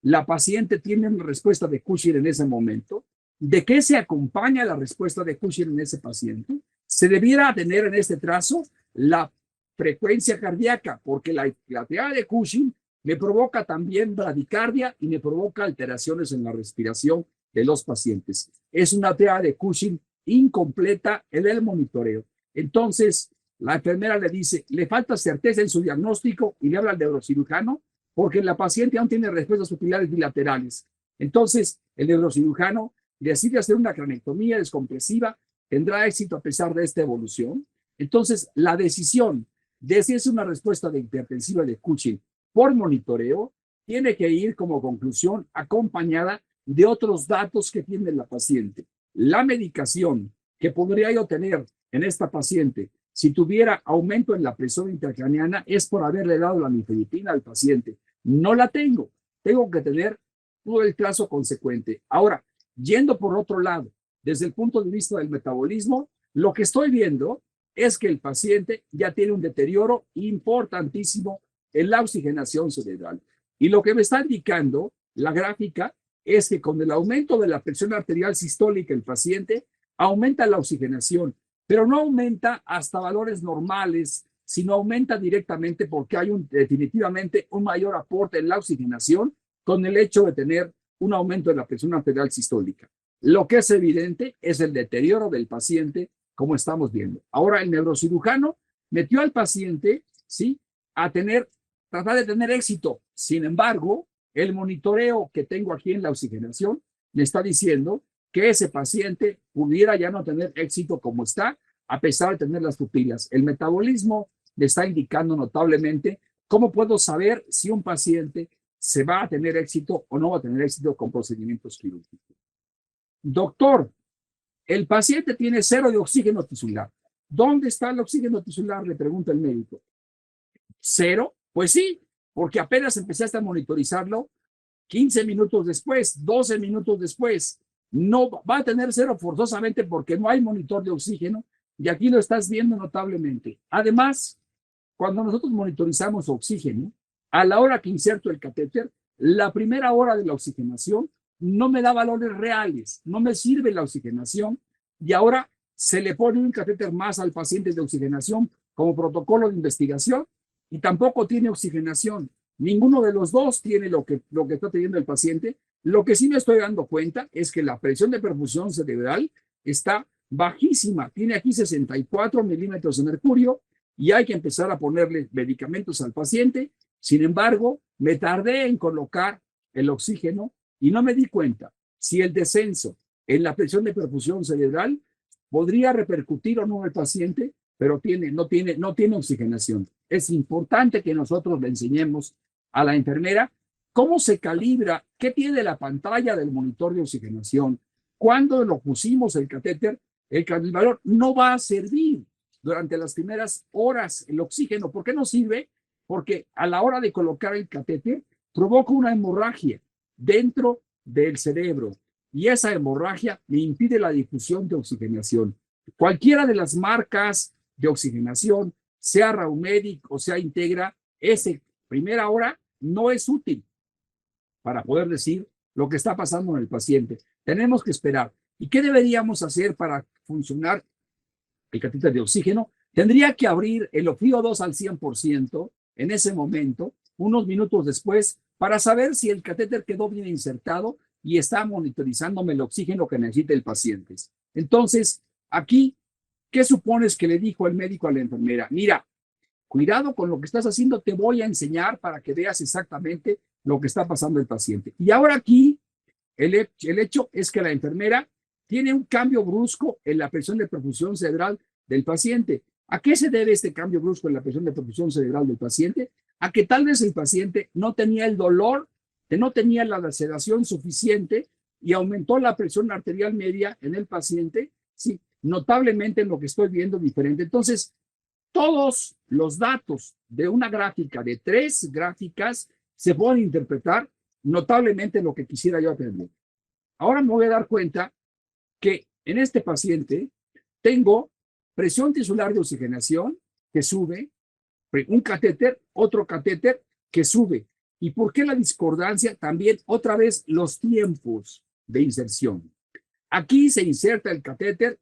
¿La paciente tiene una respuesta de Cushing en ese momento? ¿De qué se acompaña la respuesta de Cushing en ese paciente? Se debiera tener en este trazo la frecuencia cardíaca, porque la triada de Cushing me provoca también bradicardia y me provoca alteraciones en la respiración de los pacientes. Es una triada de Cushing incompleta en el monitoreo. Entonces, la enfermera le dice, le falta certeza en su diagnóstico y le habla al neurocirujano porque la paciente aún tiene respuestas pupilares bilaterales. Entonces, el neurocirujano decide hacer una cranectomía descompresiva, tendrá éxito a pesar de esta evolución. Entonces, la decisión de si es una respuesta de hipertensiva de Cushing por monitoreo tiene que ir como conclusión acompañada de otros datos que tiene la paciente. La medicación que podría yo tener en esta paciente si tuviera aumento en la presión intracraniana es por haberle dado la nifedipina al paciente. No la tengo. Tengo que tener todo el trazo consecuente. Ahora, yendo por otro lado, desde el punto de vista del metabolismo, lo que estoy viendo es que el paciente ya tiene un deterioro importantísimo en la oxigenación cerebral. Y lo que me está indicando la gráfica es que con el aumento de la presión arterial sistólica el paciente aumenta la oxigenación, pero no aumenta hasta valores normales, sino aumenta directamente porque hay definitivamente un mayor aporte en la oxigenación con el hecho de tener un aumento de la presión arterial sistólica. Lo que es evidente es el deterioro del paciente, como estamos viendo. Ahora el neurocirujano metió al paciente, ¿sí?, tratar de tener éxito. Sin embargo, el monitoreo que tengo aquí en la oxigenación me está diciendo que ese paciente pudiera ya no tener éxito como está, a pesar de tener las pupilas. El metabolismo le está indicando notablemente cómo puedo saber si un paciente se va a tener éxito o no va a tener éxito con procedimientos quirúrgicos. Doctor, el paciente tiene 0 de oxígeno tisular. ¿Dónde está el oxígeno tisular?, le pregunta el médico. ¿0? Pues sí, porque apenas empezaste a monitorizarlo 15 minutos después, 12 minutos después. No va a tener 0 forzosamente porque no hay monitor de oxígeno y aquí lo estás viendo notablemente. Además, cuando nosotros monitorizamos oxígeno, a la hora que inserto el catéter, la primera hora de la oxigenación no me da valores reales, no me sirve la oxigenación y ahora se le pone un catéter más al paciente de oxigenación como protocolo de investigación y tampoco tiene oxigenación. Ninguno de los dos tiene lo que está teniendo el paciente. Lo que sí me estoy dando cuenta es que la presión de perfusión cerebral está bajísima. Tiene aquí 64 milímetros de mercurio y hay que empezar a ponerle medicamentos al paciente. Sin embargo, me tardé en colocar el oxígeno y no me di cuenta si el descenso en la presión de perfusión cerebral podría repercutir o no en el paciente, pero no tiene oxigenación. Es importante que nosotros le enseñemos a la enfermera cómo se calibra, qué tiene la pantalla del monitor de oxigenación. Cuando lo pusimos el catéter, el valor no va a servir durante las primeras horas el oxígeno. ¿Por qué no sirve? Porque a la hora de colocar el catéter provoca una hemorragia dentro del cerebro y esa hemorragia me impide la difusión de oxigenación. Cualquiera de las marcas de oxigenación, sea Raumedic o sea Integra, ese primera hora no es útil para poder decir lo que está pasando en el paciente. Tenemos que esperar. ¿Y qué deberíamos hacer para funcionar el catéter de oxígeno? Tendría que abrir el FiO2 al 100% en ese momento, unos minutos después, para saber si el catéter quedó bien insertado y está monitorizándome el oxígeno que necesita el paciente. Entonces, aquí, ¿qué supones que le dijo el médico a la enfermera? Mira, cuidado con lo que estás haciendo, te voy a enseñar para que veas exactamente lo que está pasando el paciente. Y ahora aquí, el hecho es que la enfermera tiene un cambio brusco en la presión de perfusión cerebral del paciente. ¿A qué se debe este cambio brusco en la presión de perfusión cerebral del paciente? A que tal vez el paciente no tenía el dolor, que no tenía la sedación suficiente y aumentó la presión arterial media en el paciente, sí, notablemente en lo que estoy viendo diferente. Entonces, todos los datos de una gráfica, de 3 gráficas, se pueden interpretar notablemente lo que quisiera yo aprender. Ahora me voy a dar cuenta que en este paciente tengo presión tisular de oxigenación que sube, un catéter, otro catéter que sube. ¿Y por qué la discordancia? También otra vez los tiempos de inserción. Aquí se inserta el catéter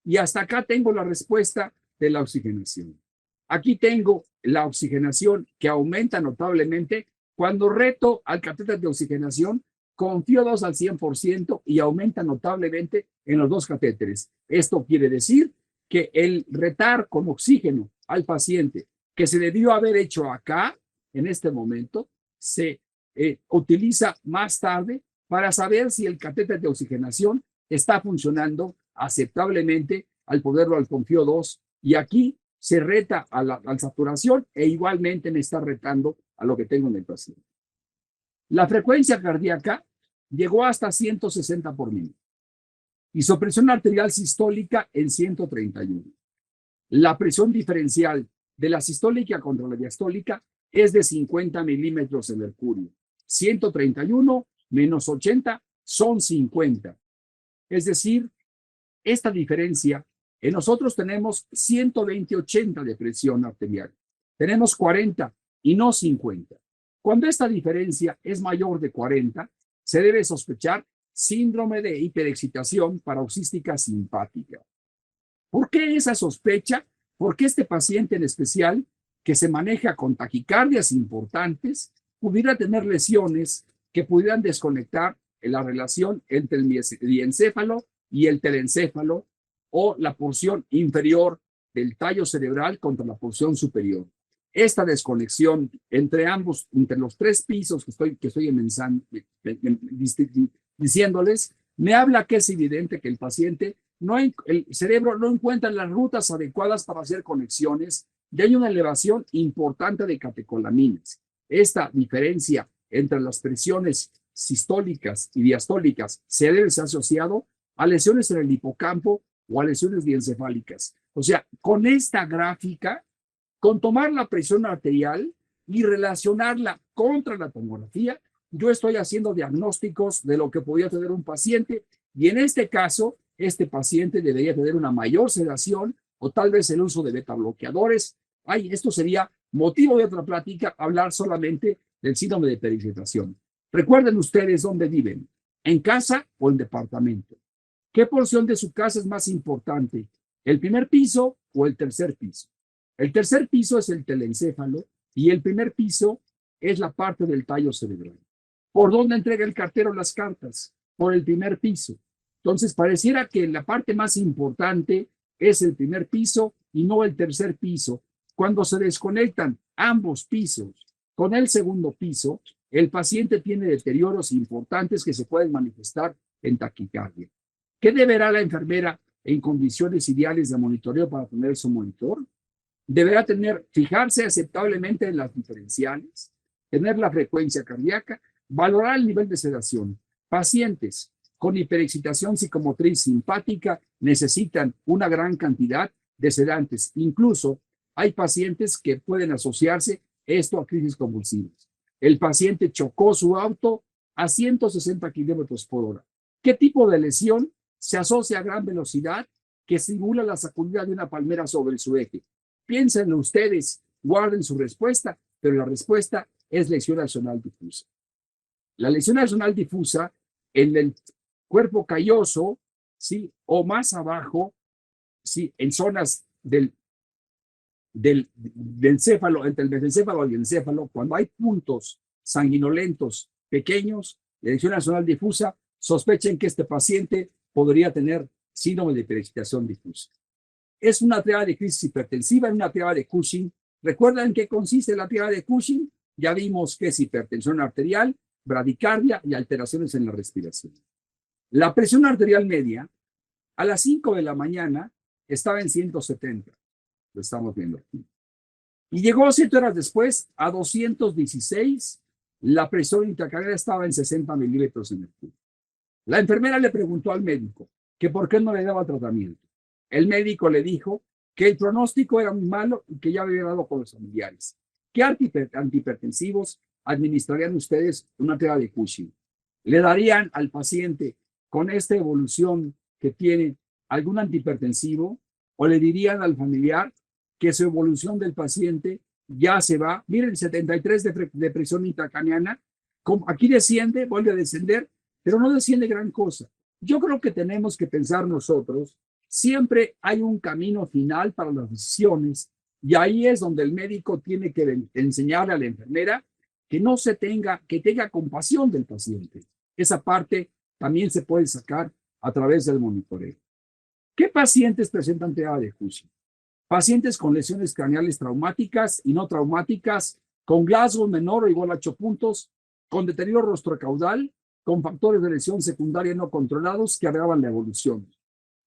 y hasta acá tengo la respuesta de la oxigenación. Aquí tengo la oxigenación que aumenta notablemente cuando reto al catéter de oxigenación con FiO2 al 100% y aumenta notablemente en los 2 catéteres. Esto quiere decir que el retar con oxígeno al paciente que se debió haber hecho acá, en este momento, se utiliza más tarde para saber si el catéter de oxigenación está funcionando aceptablemente al poderlo al con FiO2 y aquí se reta a la saturación e igualmente me está retando a lo que tengo en el paciente. La frecuencia cardíaca llegó hasta 160 por minuto. Isopresión arterial sistólica en 131. La presión diferencial de la sistólica contra la diastólica es de 50 milímetros de mercurio. 131 menos 80 son 50. Es decir, esta diferencia, en nosotros tenemos 120-80 de presión arterial. Tenemos 40 y no 50. Cuando esta diferencia es mayor de 40, se debe sospechar síndrome de hiperexcitación paroxística simpática. ¿Por qué esa sospecha? Porque este paciente en especial, que se maneja con taquicardias importantes, pudiera tener lesiones que pudieran desconectar la relación entre el diencéfalo y el telencéfalo o la porción inferior del tallo cerebral contra la porción superior. Esta desconexión entre ambos, entre los 3 pisos que estoy diciéndoles, me habla que es evidente que el paciente, el cerebro no encuentra las rutas adecuadas para hacer conexiones y hay una elevación importante de catecolaminas. Esta diferencia entre las presiones sistólicas y diastólicas se debe ser asociado a lesiones en el hipocampo o a lesiones diencefálicas. O sea, con esta gráfica, con tomar la presión arterial y relacionarla contra la tomografía, yo estoy haciendo diagnósticos de lo que podría tener un paciente y en este caso, este paciente debería tener una mayor sedación o tal vez el uso de beta bloqueadores. Esto sería motivo de otra plática, hablar solamente del síndrome de hiperexcitación. Recuerden ustedes dónde viven, en casa o en departamento. ¿Qué porción de su casa es más importante? ¿El primer piso o el tercer piso? El tercer piso es el telencéfalo y el primer piso es la parte del tallo cerebral. ¿Por dónde entrega el cartero las cartas? Por el primer piso. Entonces, pareciera que la parte más importante es el primer piso y no el tercer piso. Cuando se desconectan ambos pisos con el segundo piso, el paciente tiene deterioros importantes que se pueden manifestar en taquicardia. ¿Qué deberá la enfermera en condiciones ideales de monitoreo para tener su monitor? Deberá fijarse aceptablemente en las diferenciales, tener la frecuencia cardíaca, valorar el nivel de sedación. Pacientes con hiperexcitación psicomotriz simpática necesitan una gran cantidad de sedantes. Incluso hay pacientes que pueden asociarse esto a crisis convulsivas. El paciente chocó su auto a 160 kilómetros por hora. ¿Qué tipo de lesión se asocia a gran velocidad que simula la sacudida de una palmera sobre su eje? Piénsenlo ustedes, guarden su respuesta, pero la respuesta es lesión axonal difusa. La lesión axonal difusa en el cuerpo calloso, ¿sí? O más abajo, ¿sí? En zonas del encéfalo, entre el mesencéfalo y el encéfalo, cuando hay puntos sanguinolentos pequeños, de lesión axonal difusa, sospechen que este paciente podría tener síndrome de hiperexcitación difusa. Es una triada de crisis hipertensiva, una triada de Cushing. ¿Recuerdan qué consiste la triada de Cushing? Ya vimos que es hipertensión arterial, bradicardia y alteraciones en la respiración. La presión arterial media a las 5 de la mañana estaba en 170. Lo estamos viendo aquí. Y llegó 7 horas después a 216. La presión intracraniana estaba en 60 milímetros de mercurio. La enfermera le preguntó al médico que por qué no le daba tratamiento. El médico le dijo que el pronóstico era muy malo y que ya había dado con los familiares. ¿Qué antihipertensivos administrarían ustedes una terapia de Cushing? ¿Le darían al paciente con esta evolución que tiene algún antihipertensivo o le dirían al familiar que su evolución del paciente ya se va? Miren, 73 de presión intracraniana, aquí desciende, vuelve a descender, pero no desciende gran cosa. Yo creo que tenemos que pensar nosotros, siempre hay un camino final para las decisiones y ahí es donde el médico tiene que enseñar a la enfermera que no se tenga, que tenga compasión del paciente. Esa parte también se puede sacar a través del monitoreo. ¿Qué pacientes presentan TEA de Cushing? Pacientes con lesiones craneales traumáticas y no traumáticas, con Glasgow menor o igual a 8 puntos, con deterioro rostrocaudal, con factores de lesión secundaria no controlados que agravan la evolución.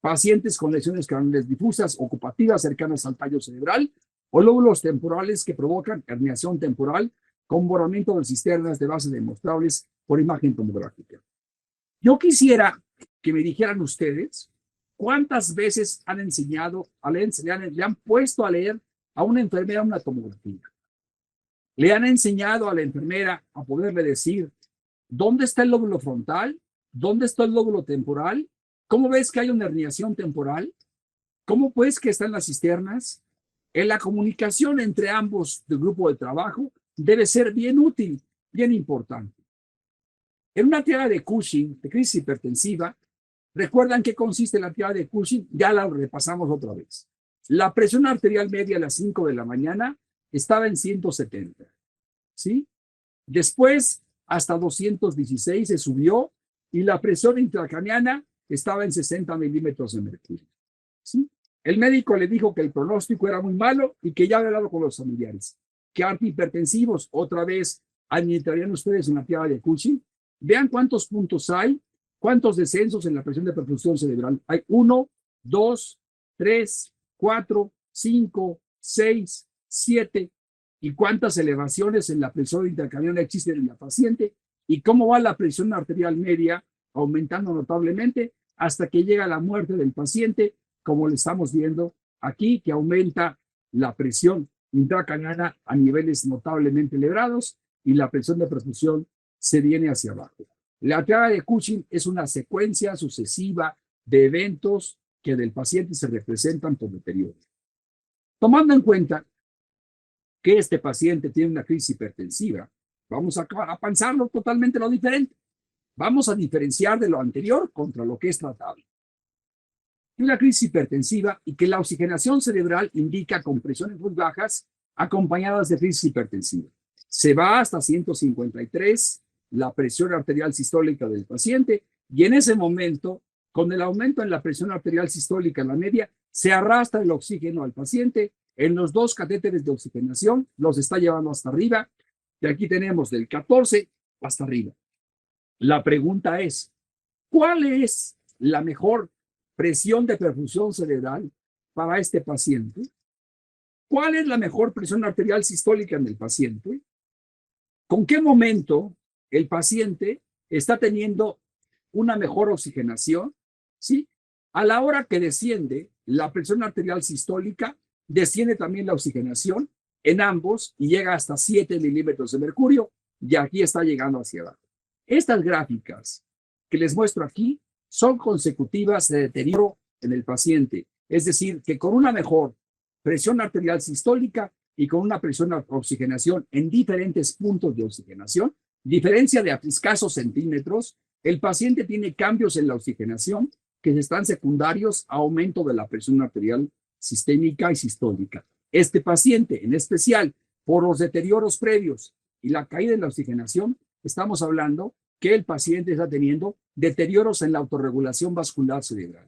Pacientes con lesiones craneales difusas ocupativas cercanas al tallo cerebral o lóbulos temporales que provocan herniación temporal con borramiento de cisternas de base demostrables por imagen tomográfica. Yo quisiera que me dijeran ustedes cuántas veces han enseñado, le han puesto a leer a una enfermera una tomografía. Le han enseñado a la enfermera a poderle decir dónde está el lóbulo frontal, dónde está el lóbulo temporal, cómo ves que hay una herniación temporal, cómo pues que están las cisternas. En la comunicación entre ambos del grupo de trabajo debe ser bien útil, bien importante. En una triada de Cushing, de crisis hipertensiva, ¿recuerdan qué consiste la triada de Cushing? Ya la repasamos otra vez. La presión arterial media a las 5 de la mañana estaba en 170, ¿sí? Después, hasta 216 se subió y la presión intracraniana estaba en 60 milímetros de mercurio, ¿sí? El médico le dijo que el pronóstico era muy malo y que ya había hablado con los familiares. ¿Qué antihipertensivos? Otra vez, administrarían ustedes una triada de Cushing. Vean cuántos puntos hay, cuántos descensos en la presión de perfusión cerebral. Hay 1, 2, 3, 4, 5, 6, 7. ¿Y cuántas elevaciones en la presión intracraniana existen en la paciente? ¿Y cómo va la presión arterial media aumentando notablemente hasta que llega la muerte del paciente, como le estamos viendo aquí, que aumenta la presión intracraniana a niveles notablemente elevados y la presión de perfusión se viene hacia abajo. La triada de Cushing es una secuencia sucesiva de eventos que del paciente se representan por deterioro. Tomando en cuenta que este paciente tiene una crisis hipertensiva, vamos a pensarlo totalmente lo diferente. Vamos a diferenciar de lo anterior contra lo que es tratable. Una crisis hipertensiva y que la oxigenación cerebral indica compresiones muy bajas acompañadas de crisis hipertensiva. Se va hasta 153 la presión arterial sistólica del paciente y en ese momento, con el aumento en la presión arterial sistólica en la media, se arrastra el oxígeno al paciente. En los dos catéteres de oxigenación los está llevando hasta arriba y aquí tenemos del 14 hasta arriba. La pregunta es, ¿cuál es la mejor presión de perfusión cerebral para este paciente? ¿Cuál es la mejor presión arterial sistólica en el paciente? ¿Con qué momento el paciente está teniendo una mejor oxigenación? ¿Sí? A la hora que desciende la presión arterial sistólica, desciende también la oxigenación en ambos y llega hasta 7 milímetros de mercurio y aquí está llegando hacia abajo. Estas gráficas que les muestro aquí son consecutivas de deterioro en el paciente, es decir, que con una mejor presión arterial sistólica y con una presión de oxigenación en diferentes puntos de oxigenación, diferencia de escasos centímetros, el paciente tiene cambios en la oxigenación que están secundarios a aumento de la presión arterial sistémica y sistólica. Este paciente, en especial, por los deterioros previos y la caída en la oxigenación, estamos hablando que el paciente está teniendo deterioros en la autorregulación vascular cerebral.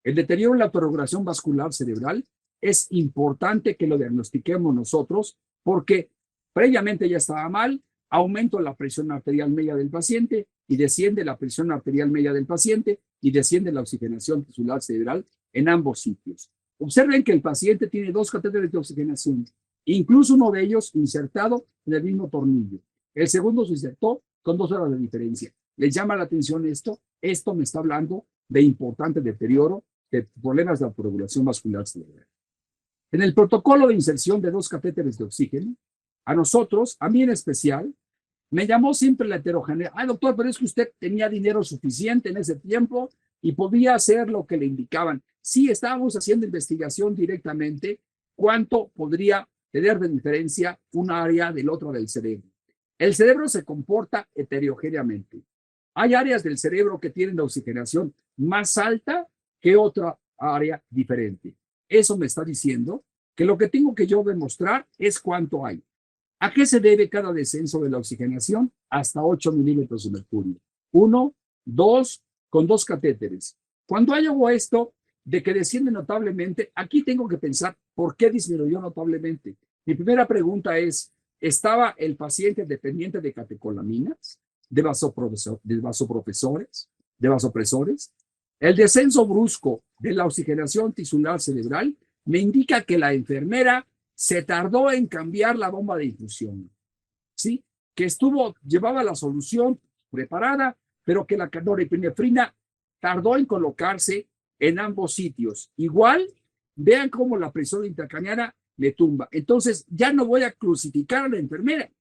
El deterioro en la autorregulación vascular cerebral es importante que lo diagnostiquemos nosotros porque previamente ya estaba mal, aumento la presión arterial media del paciente y desciende la presión arterial media del paciente y desciende la oxigenación tisular cerebral en ambos sitios. Observen que el paciente tiene 2 catéteres de oxigenación, incluso uno de ellos insertado en el mismo tornillo. El segundo se insertó con 2 horas de diferencia. ¿Les llama la atención esto? Esto me está hablando de importante deterioro de problemas de autorregulación vascular cerebral. En el protocolo de inserción de 2 catéteres de oxígeno, a nosotros, a mí en especial, me llamó siempre la heterogeneidad. Ay, doctor, pero es que usted tenía dinero suficiente en ese tiempo y podía hacer lo que le indicaban. Sí, estábamos haciendo investigación directamente, cuánto podría tener de diferencia un área del otro del cerebro. El cerebro se comporta heterogéneamente. Hay áreas del cerebro que tienen la oxigenación más alta que otra área diferente. Eso me está diciendo que lo que tengo que yo demostrar es cuánto hay. ¿A qué se debe cada descenso de la oxigenación? Hasta 8 milímetros de mercurio. 1, 2, con 2 catéteres. Cuando hago esto de que desciende notablemente, aquí tengo que pensar por qué disminuyó notablemente. Mi primera pregunta es, ¿estaba el paciente dependiente de catecolaminas, de vasopresores? El descenso brusco de la oxigenación tisular cerebral me indica que la enfermera se tardó en cambiar la bomba de infusión, ¿sí? Que llevaba la solución preparada, pero que la norepinefrina tardó en colocarse en ambos sitios. Igual, vean cómo la presión intracraniana me tumba. Entonces, ya no voy a crucificar a la enfermera.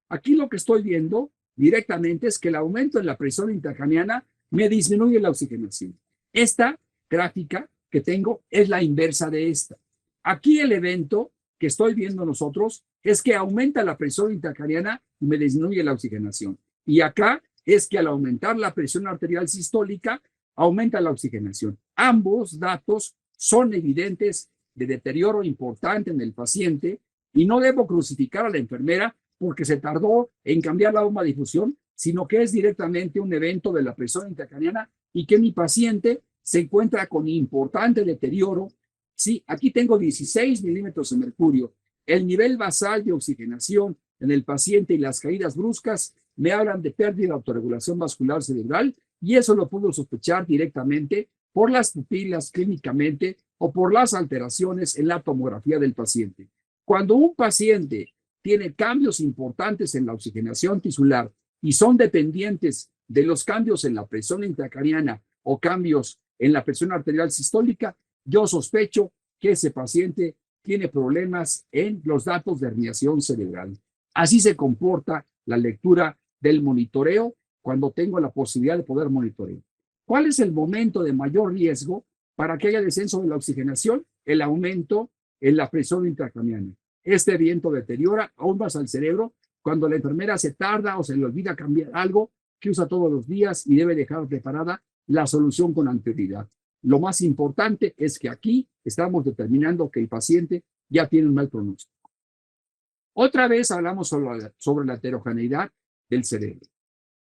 Aquí lo que estoy viendo directamente es que el aumento en la presión intracraniana me disminuye la oxigenación. Esta gráfica que tengo es la inversa de esta. Aquí el evento que estoy viendo nosotros es que aumenta la presión intracraniana y me disminuye la oxigenación. Y acá es que al aumentar la presión arterial sistólica, aumenta la oxigenación. Ambos datos son evidentes de deterioro importante en el paciente y no debo crucificar a la enfermera porque se tardó en cambiar la bomba de difusión, sino que es directamente un evento de la presión intracraniana y que mi paciente se encuentra con importante deterioro. Sí, aquí tengo 16 milímetros de mercurio. El nivel basal de oxigenación en el paciente y las caídas bruscas me hablan de pérdida de autorregulación vascular cerebral y eso lo puedo sospechar directamente por las pupilas clínicamente o por las alteraciones en la tomografía del paciente. Cuando un paciente tiene cambios importantes en la oxigenación tisular y son dependientes de los cambios en la presión intracraniana o cambios en la presión arterial sistólica, yo sospecho que ese paciente tiene problemas en los datos de herniación cerebral. Así se comporta la lectura del monitoreo cuando tengo la posibilidad de poder monitorear. ¿Cuál es el momento de mayor riesgo para que haya descenso de la oxigenación? El aumento en la presión intracraniana. Este evento deteriora aún más al cerebro cuando la enfermera se tarda o se le olvida cambiar algo que usa todos los días y debe dejar preparada la solución con anterioridad. Lo más importante es que aquí estamos determinando que el paciente ya tiene un mal pronóstico. Otra vez hablamos sobre la heterogeneidad del cerebro.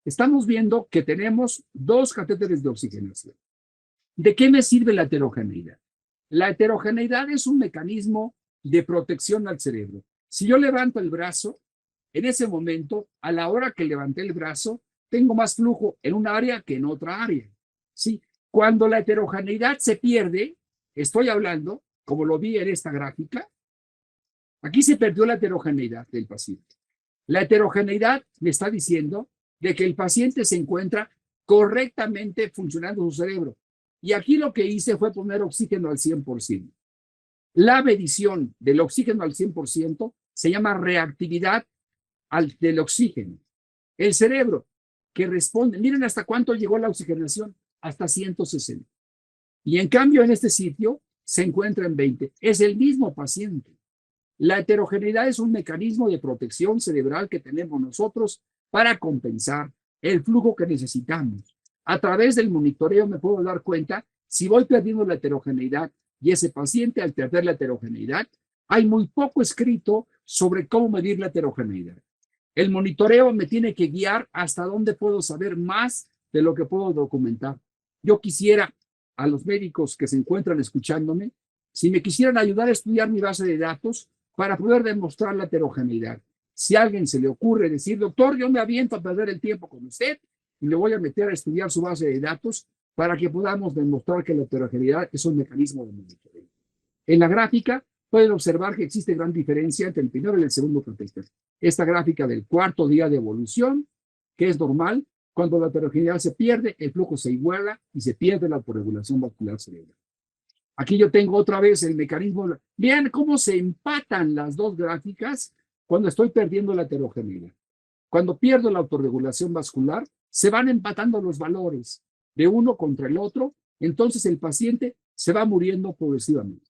Estamos viendo que tenemos 2 catéteres de oxigenación. ¿De qué me sirve la heterogeneidad? La heterogeneidad es un mecanismo de protección al cerebro. Si yo levanto el brazo, en ese momento, a la hora que levanté el brazo, tengo más flujo en un área que en otra área. ¿Sí? Cuando la heterogeneidad se pierde, estoy hablando, como lo vi en esta gráfica, aquí se perdió la heterogeneidad del paciente. La heterogeneidad me está diciendo de que el paciente se encuentra correctamente funcionando su cerebro. Y aquí lo que hice fue poner oxígeno al 100%. La medición del oxígeno al 100% se llama reactividad del oxígeno. El cerebro, que responden. Miren hasta cuánto llegó la oxigenación, hasta 160. Y en cambio en este sitio se encuentra en 20. Es el mismo paciente. La heterogeneidad es un mecanismo de protección cerebral que tenemos nosotros para compensar el flujo que necesitamos. A través del monitoreo me puedo dar cuenta si voy perdiendo la heterogeneidad y ese paciente al perder la heterogeneidad, hay muy poco escrito sobre cómo medir la heterogeneidad. El monitoreo me tiene que guiar hasta dónde puedo saber más de lo que puedo documentar. Yo quisiera a los médicos que se encuentran escuchándome, si me quisieran ayudar a estudiar mi base de datos para poder demostrar la heterogeneidad. Si a alguien se le ocurre decir, doctor, yo me aviento a perder el tiempo con usted y le voy a meter a estudiar su base de datos para que podamos demostrar que la heterogeneidad es un mecanismo de monitoreo. En la gráfica pueden observar que existe gran diferencia entre el primero y el segundo trimestre. Esta gráfica del cuarto día de evolución, que es normal, cuando la heterogeneidad se pierde, el flujo se iguala y se pierde la autorregulación vascular cerebral. Aquí yo tengo otra vez el mecanismo. Vean cómo se empatan las dos gráficas cuando estoy perdiendo la heterogeneidad. Cuando pierdo la autorregulación vascular, se van empatando los valores de uno contra el otro, entonces el paciente se va muriendo progresivamente.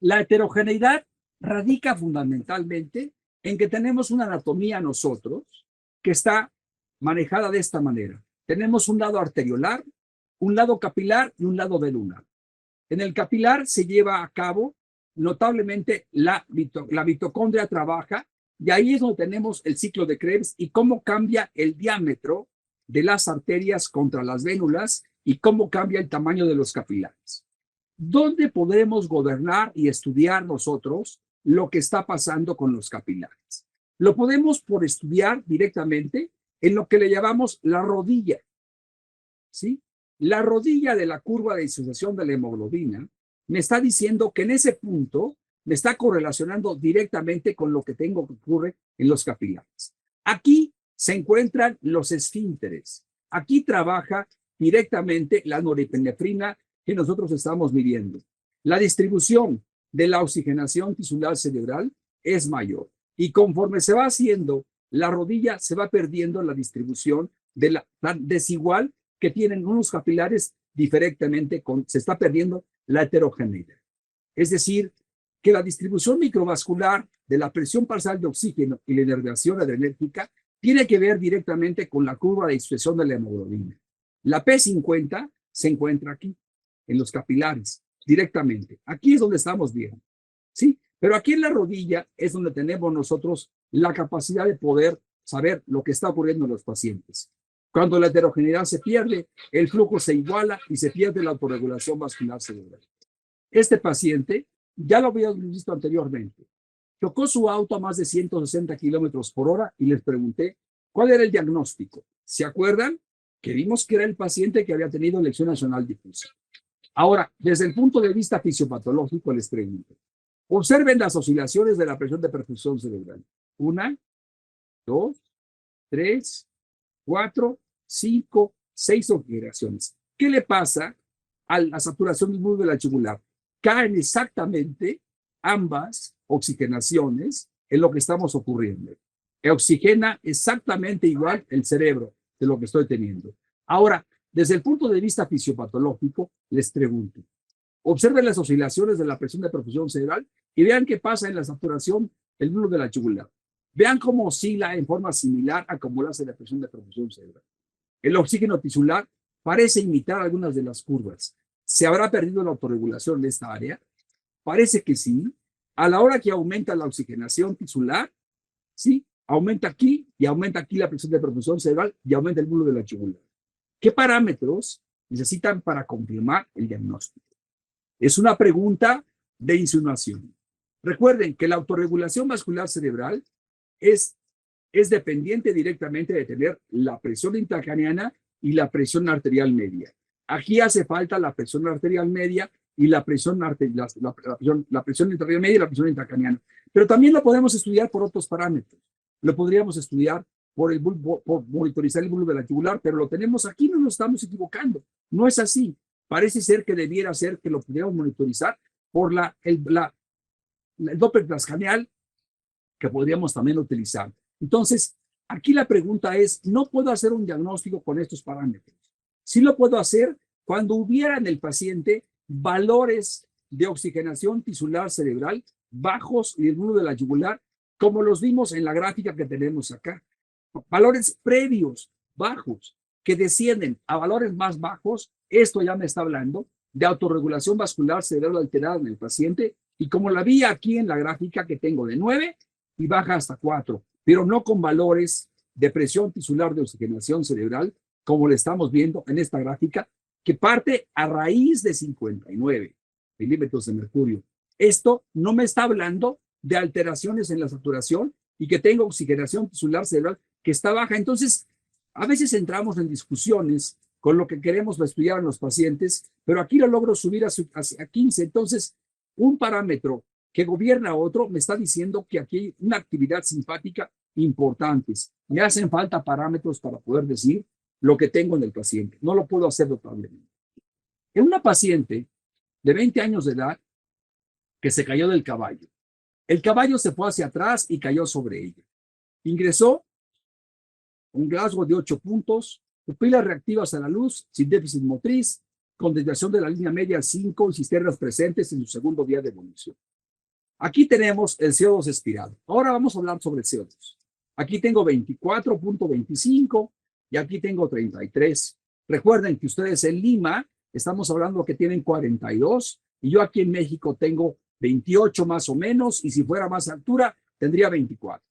La heterogeneidad radica fundamentalmente en que tenemos una anatomía nosotros que está manejada de esta manera. Tenemos un lado arteriolar, un lado capilar y un lado venular. En el capilar se lleva a cabo notablemente la mitocondria trabaja y ahí es donde tenemos el ciclo de Krebs y cómo cambia el diámetro de las arterias contra las vénulas y cómo cambia el tamaño de los capilares. ¿Dónde podemos gobernar y estudiar nosotros lo que está pasando con los capilares? Lo podemos por estudiar directamente en lo que le llamamos la rodilla, ¿sí? La rodilla de la curva de disociación de la hemoglobina me está diciendo que en ese punto me está correlacionando directamente con lo que tengo que ocurre en los capilares. Aquí se encuentran los esfínteres. Aquí trabaja directamente la norepinefrina que nosotros estamos midiendo. La distribución de la oxigenación tisular cerebral es mayor. Y conforme se va haciendo, la rodilla se va perdiendo la distribución de la tan desigual que tienen unos capilares diferentemente, se está perdiendo la heterogeneidad. Es decir, que la distribución microvascular de la presión parcial de oxígeno y la inervación adrenérgica tiene que ver directamente con la curva de disociación de la hemoglobina. La P50 se encuentra aquí, en los capilares, directamente. Aquí es donde estamos viendo, ¿sí? Pero aquí en la rodilla es donde tenemos nosotros la capacidad de poder saber lo que está ocurriendo en los pacientes. Cuando la heterogeneidad se pierde, el flujo se iguala y se pierde la autorregulación vascular cerebral. Este paciente, ya lo habíamos visto anteriormente, chocó su auto a más de 160 kilómetros por hora y les pregunté cuál era el diagnóstico. ¿Se acuerdan? Que vimos que era el paciente que había tenido lección nacional difusa. Ahora, desde el punto de vista fisiopatológico, les pregunto. Observen las oscilaciones de la presión de perfusión cerebral. 1, 2, 3, 4, 5, 6 oxigenaciones. ¿Qué le pasa a la saturación del bulbo de la yugular? Caen exactamente ambas oxigenaciones en lo que estamos ocurriendo. Oxigena exactamente igual el cerebro de lo que estoy teniendo. Ahora, desde el punto de vista fisiopatológico, les pregunto. Observen las oscilaciones de la presión de perfusión cerebral y vean qué pasa en la saturación del bulbo de la yugular. Vean cómo oscila en forma similar a cómo lo hace la presión de perfusión cerebral. El oxígeno tisular parece imitar algunas de las curvas. ¿Se habrá perdido la autorregulación de esta área? Parece que sí. A la hora que aumenta la oxigenación tisular, sí, aumenta aquí y aumenta aquí la presión de perfusión cerebral y aumenta el bulbo de la yugular. ¿Qué parámetros necesitan para confirmar el diagnóstico? Es una pregunta de insinuación. Recuerden que la autorregulación vascular cerebral es dependiente directamente de tener la presión intracraneana y la presión arterial media. Aquí hace falta la presión arterial media y la presión arterial media y la presión intracraneana. Pero también lo podemos estudiar por otros parámetros. Lo podríamos estudiar por monitorizar el bulbo de la yugular, pero lo tenemos aquí, no nos estamos equivocando. No es así. Parece ser que debiera ser que lo pudiéramos monitorizar por el Doppler transcranial que podríamos también utilizar. Entonces, Aquí la pregunta es, no puedo hacer un diagnóstico con estos parámetros. Sí lo puedo hacer cuando hubiera en el paciente valores de oxigenación tisular cerebral bajos y el nudo de la yugular, como los vimos en la gráfica que tenemos acá. Valores previos bajos que descienden a valores más bajos, esto ya me está hablando de autorregulación vascular cerebral alterada en el paciente, y como la vi aquí en la gráfica que tengo de 9 y baja hasta 4, pero no con valores de presión tisular de oxigenación cerebral, como le estamos viendo en esta gráfica, que parte a raíz de 59 milímetros de mercurio. Esto no me está hablando de alteraciones en la saturación y que tengo oxigenación tisular cerebral que está baja. Entonces, a veces entramos en discusiones con lo que queremos estudiar en los pacientes, pero aquí lo logro subir a 15. Entonces, un parámetro que gobierna a otro me está diciendo que aquí hay una actividad simpática importantes. Me hacen falta parámetros para poder decir lo que tengo en el paciente. No lo puedo hacer notablemente. En una paciente de 20 años de edad que se cayó del caballo. El caballo se fue hacia atrás y cayó sobre ella. Ingresó un Glasgow de 8 puntos, pupilas reactivas a la luz, sin déficit motriz, con desviación de la línea media 5 y cisternas presentes en su segundo día de evolución. Aquí tenemos el CO2 expirado. Ahora vamos a hablar sobre el CO2. Aquí tengo 24.25 y aquí tengo 33. Recuerden que ustedes en Lima estamos hablando que tienen 42 y yo aquí en México tengo 28 más o menos, y si fuera más altura tendría 24.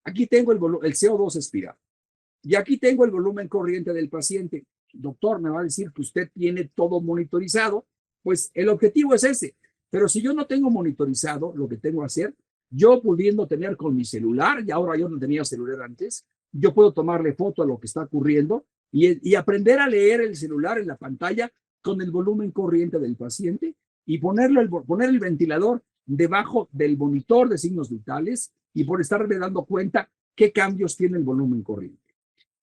Aquí tengo el CO2 expirado y aquí tengo el volumen corriente del paciente. Doctor, me va a decir que usted tiene todo monitorizado. Pues el objetivo es ese. Pero si yo no tengo monitorizado lo que tengo que hacer, yo pudiendo tener con mi celular, y ahora yo no tenía celular antes, yo puedo tomarle foto a lo que está ocurriendo y aprender a leer el celular en la pantalla con el volumen corriente del paciente y poner el ventilador debajo del monitor de signos vitales y por estarme dando cuenta qué cambios tiene el volumen corriente.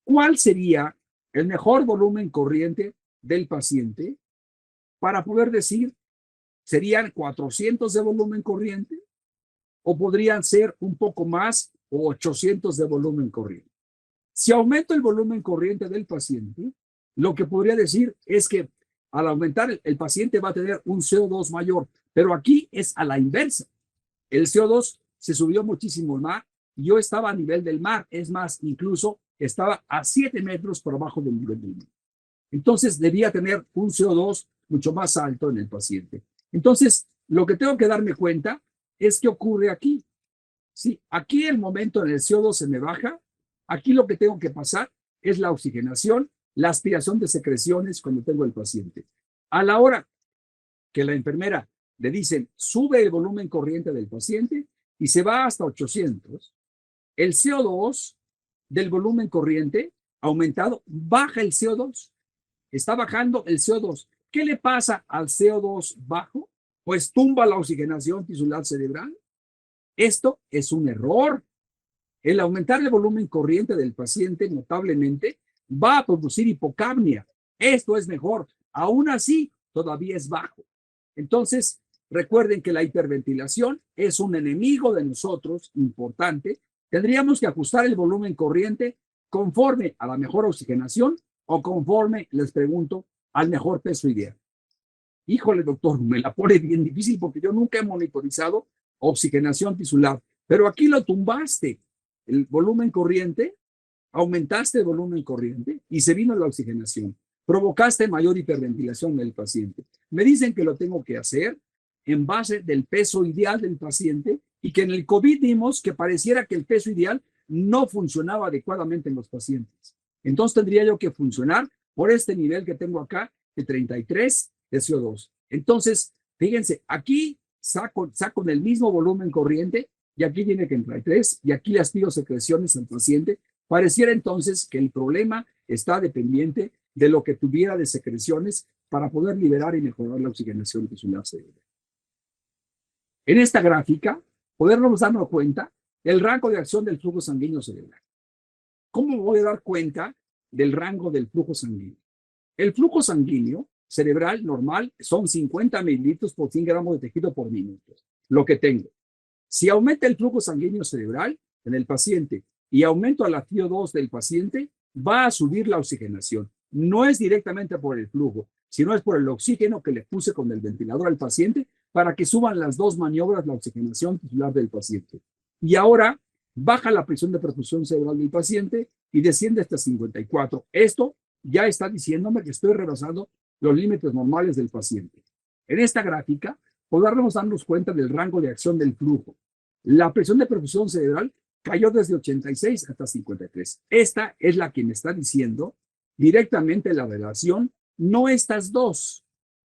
¿Cuál sería el mejor volumen corriente del paciente para poder decir, serían 400 de volumen corriente o podrían ser un poco más o 800 de volumen corriente? Si aumento el volumen corriente del paciente, lo que podría decir es que al aumentar el paciente va a tener un CO2 mayor, pero aquí es a la inversa. El CO2 se subió muchísimo el mar y yo estaba a nivel del mar, es más, incluso estaba a 7 metros por abajo del nivel del mar. Entonces debía tener un CO2 mucho más alto en el paciente. Entonces, lo que tengo que darme cuenta es qué ocurre aquí. Sí, aquí el momento en el CO2 se me baja, aquí lo que tengo que pasar es la oxigenación, la aspiración de secreciones cuando tengo el paciente. A la hora que la enfermera le dicen, sube el volumen corriente del paciente y se va hasta 800, el CO2 del volumen corriente aumentado baja el CO2. Está bajando el CO2. ¿Qué le pasa al CO2 bajo? Pues tumba la oxigenación tisular cerebral. Esto es un error. El aumentar el volumen corriente del paciente notablemente va a producir hipocapnia. Esto es mejor. Aún así, todavía es bajo. Entonces, recuerden que la hiperventilación es un enemigo de nosotros importante. Tendríamos que ajustar el volumen corriente conforme a la mejor oxigenación o conforme, les pregunto, al mejor peso ideal. Híjole, doctor, me la pone bien difícil porque yo nunca he monitorizado oxigenación tisular, pero aquí lo tumbaste. El volumen corriente, aumentaste el volumen corriente y se vino la oxigenación. Provocaste mayor hiperventilación del paciente. Me dicen que lo tengo que hacer en base del peso ideal del paciente y que en el COVID vimos que pareciera que el peso ideal no funcionaba adecuadamente en los pacientes. Entonces tendría yo que funcionar por este nivel que tengo acá de 33 de CO2. Entonces, fíjense, aquí saco el mismo volumen corriente y aquí tiene que entrar 3 y aquí le aspiro secreciones al paciente. Pareciera entonces que el problema está dependiente de lo que tuviera de secreciones para poder liberar y mejorar la oxigenación tisular cerebral. En esta gráfica, podernos darnos cuenta del rango de acción del flujo sanguíneo cerebral. ¿Cómo me voy a dar cuenta del rango del flujo sanguíneo? El flujo sanguíneo cerebral normal son 50 mililitros por 100 gramos de tejido por minuto, lo que tengo. Si aumenta el flujo sanguíneo cerebral en el paciente y aumento a la FiO2 del paciente, va a subir la oxigenación. No es directamente por el flujo, sino es por el oxígeno que le puse con el ventilador al paciente para que suban las dos maniobras la oxigenación tisular del paciente. Y ahora baja la presión de perfusión cerebral del paciente y desciende hasta 54. Esto ya está diciéndome que estoy rebasando los límites normales del paciente. En esta gráfica podremos darnos cuenta del rango de acción del flujo. La presión de perfusión cerebral cayó desde 86 hasta 53. Esta es la que me está diciendo directamente la relación, no estas dos,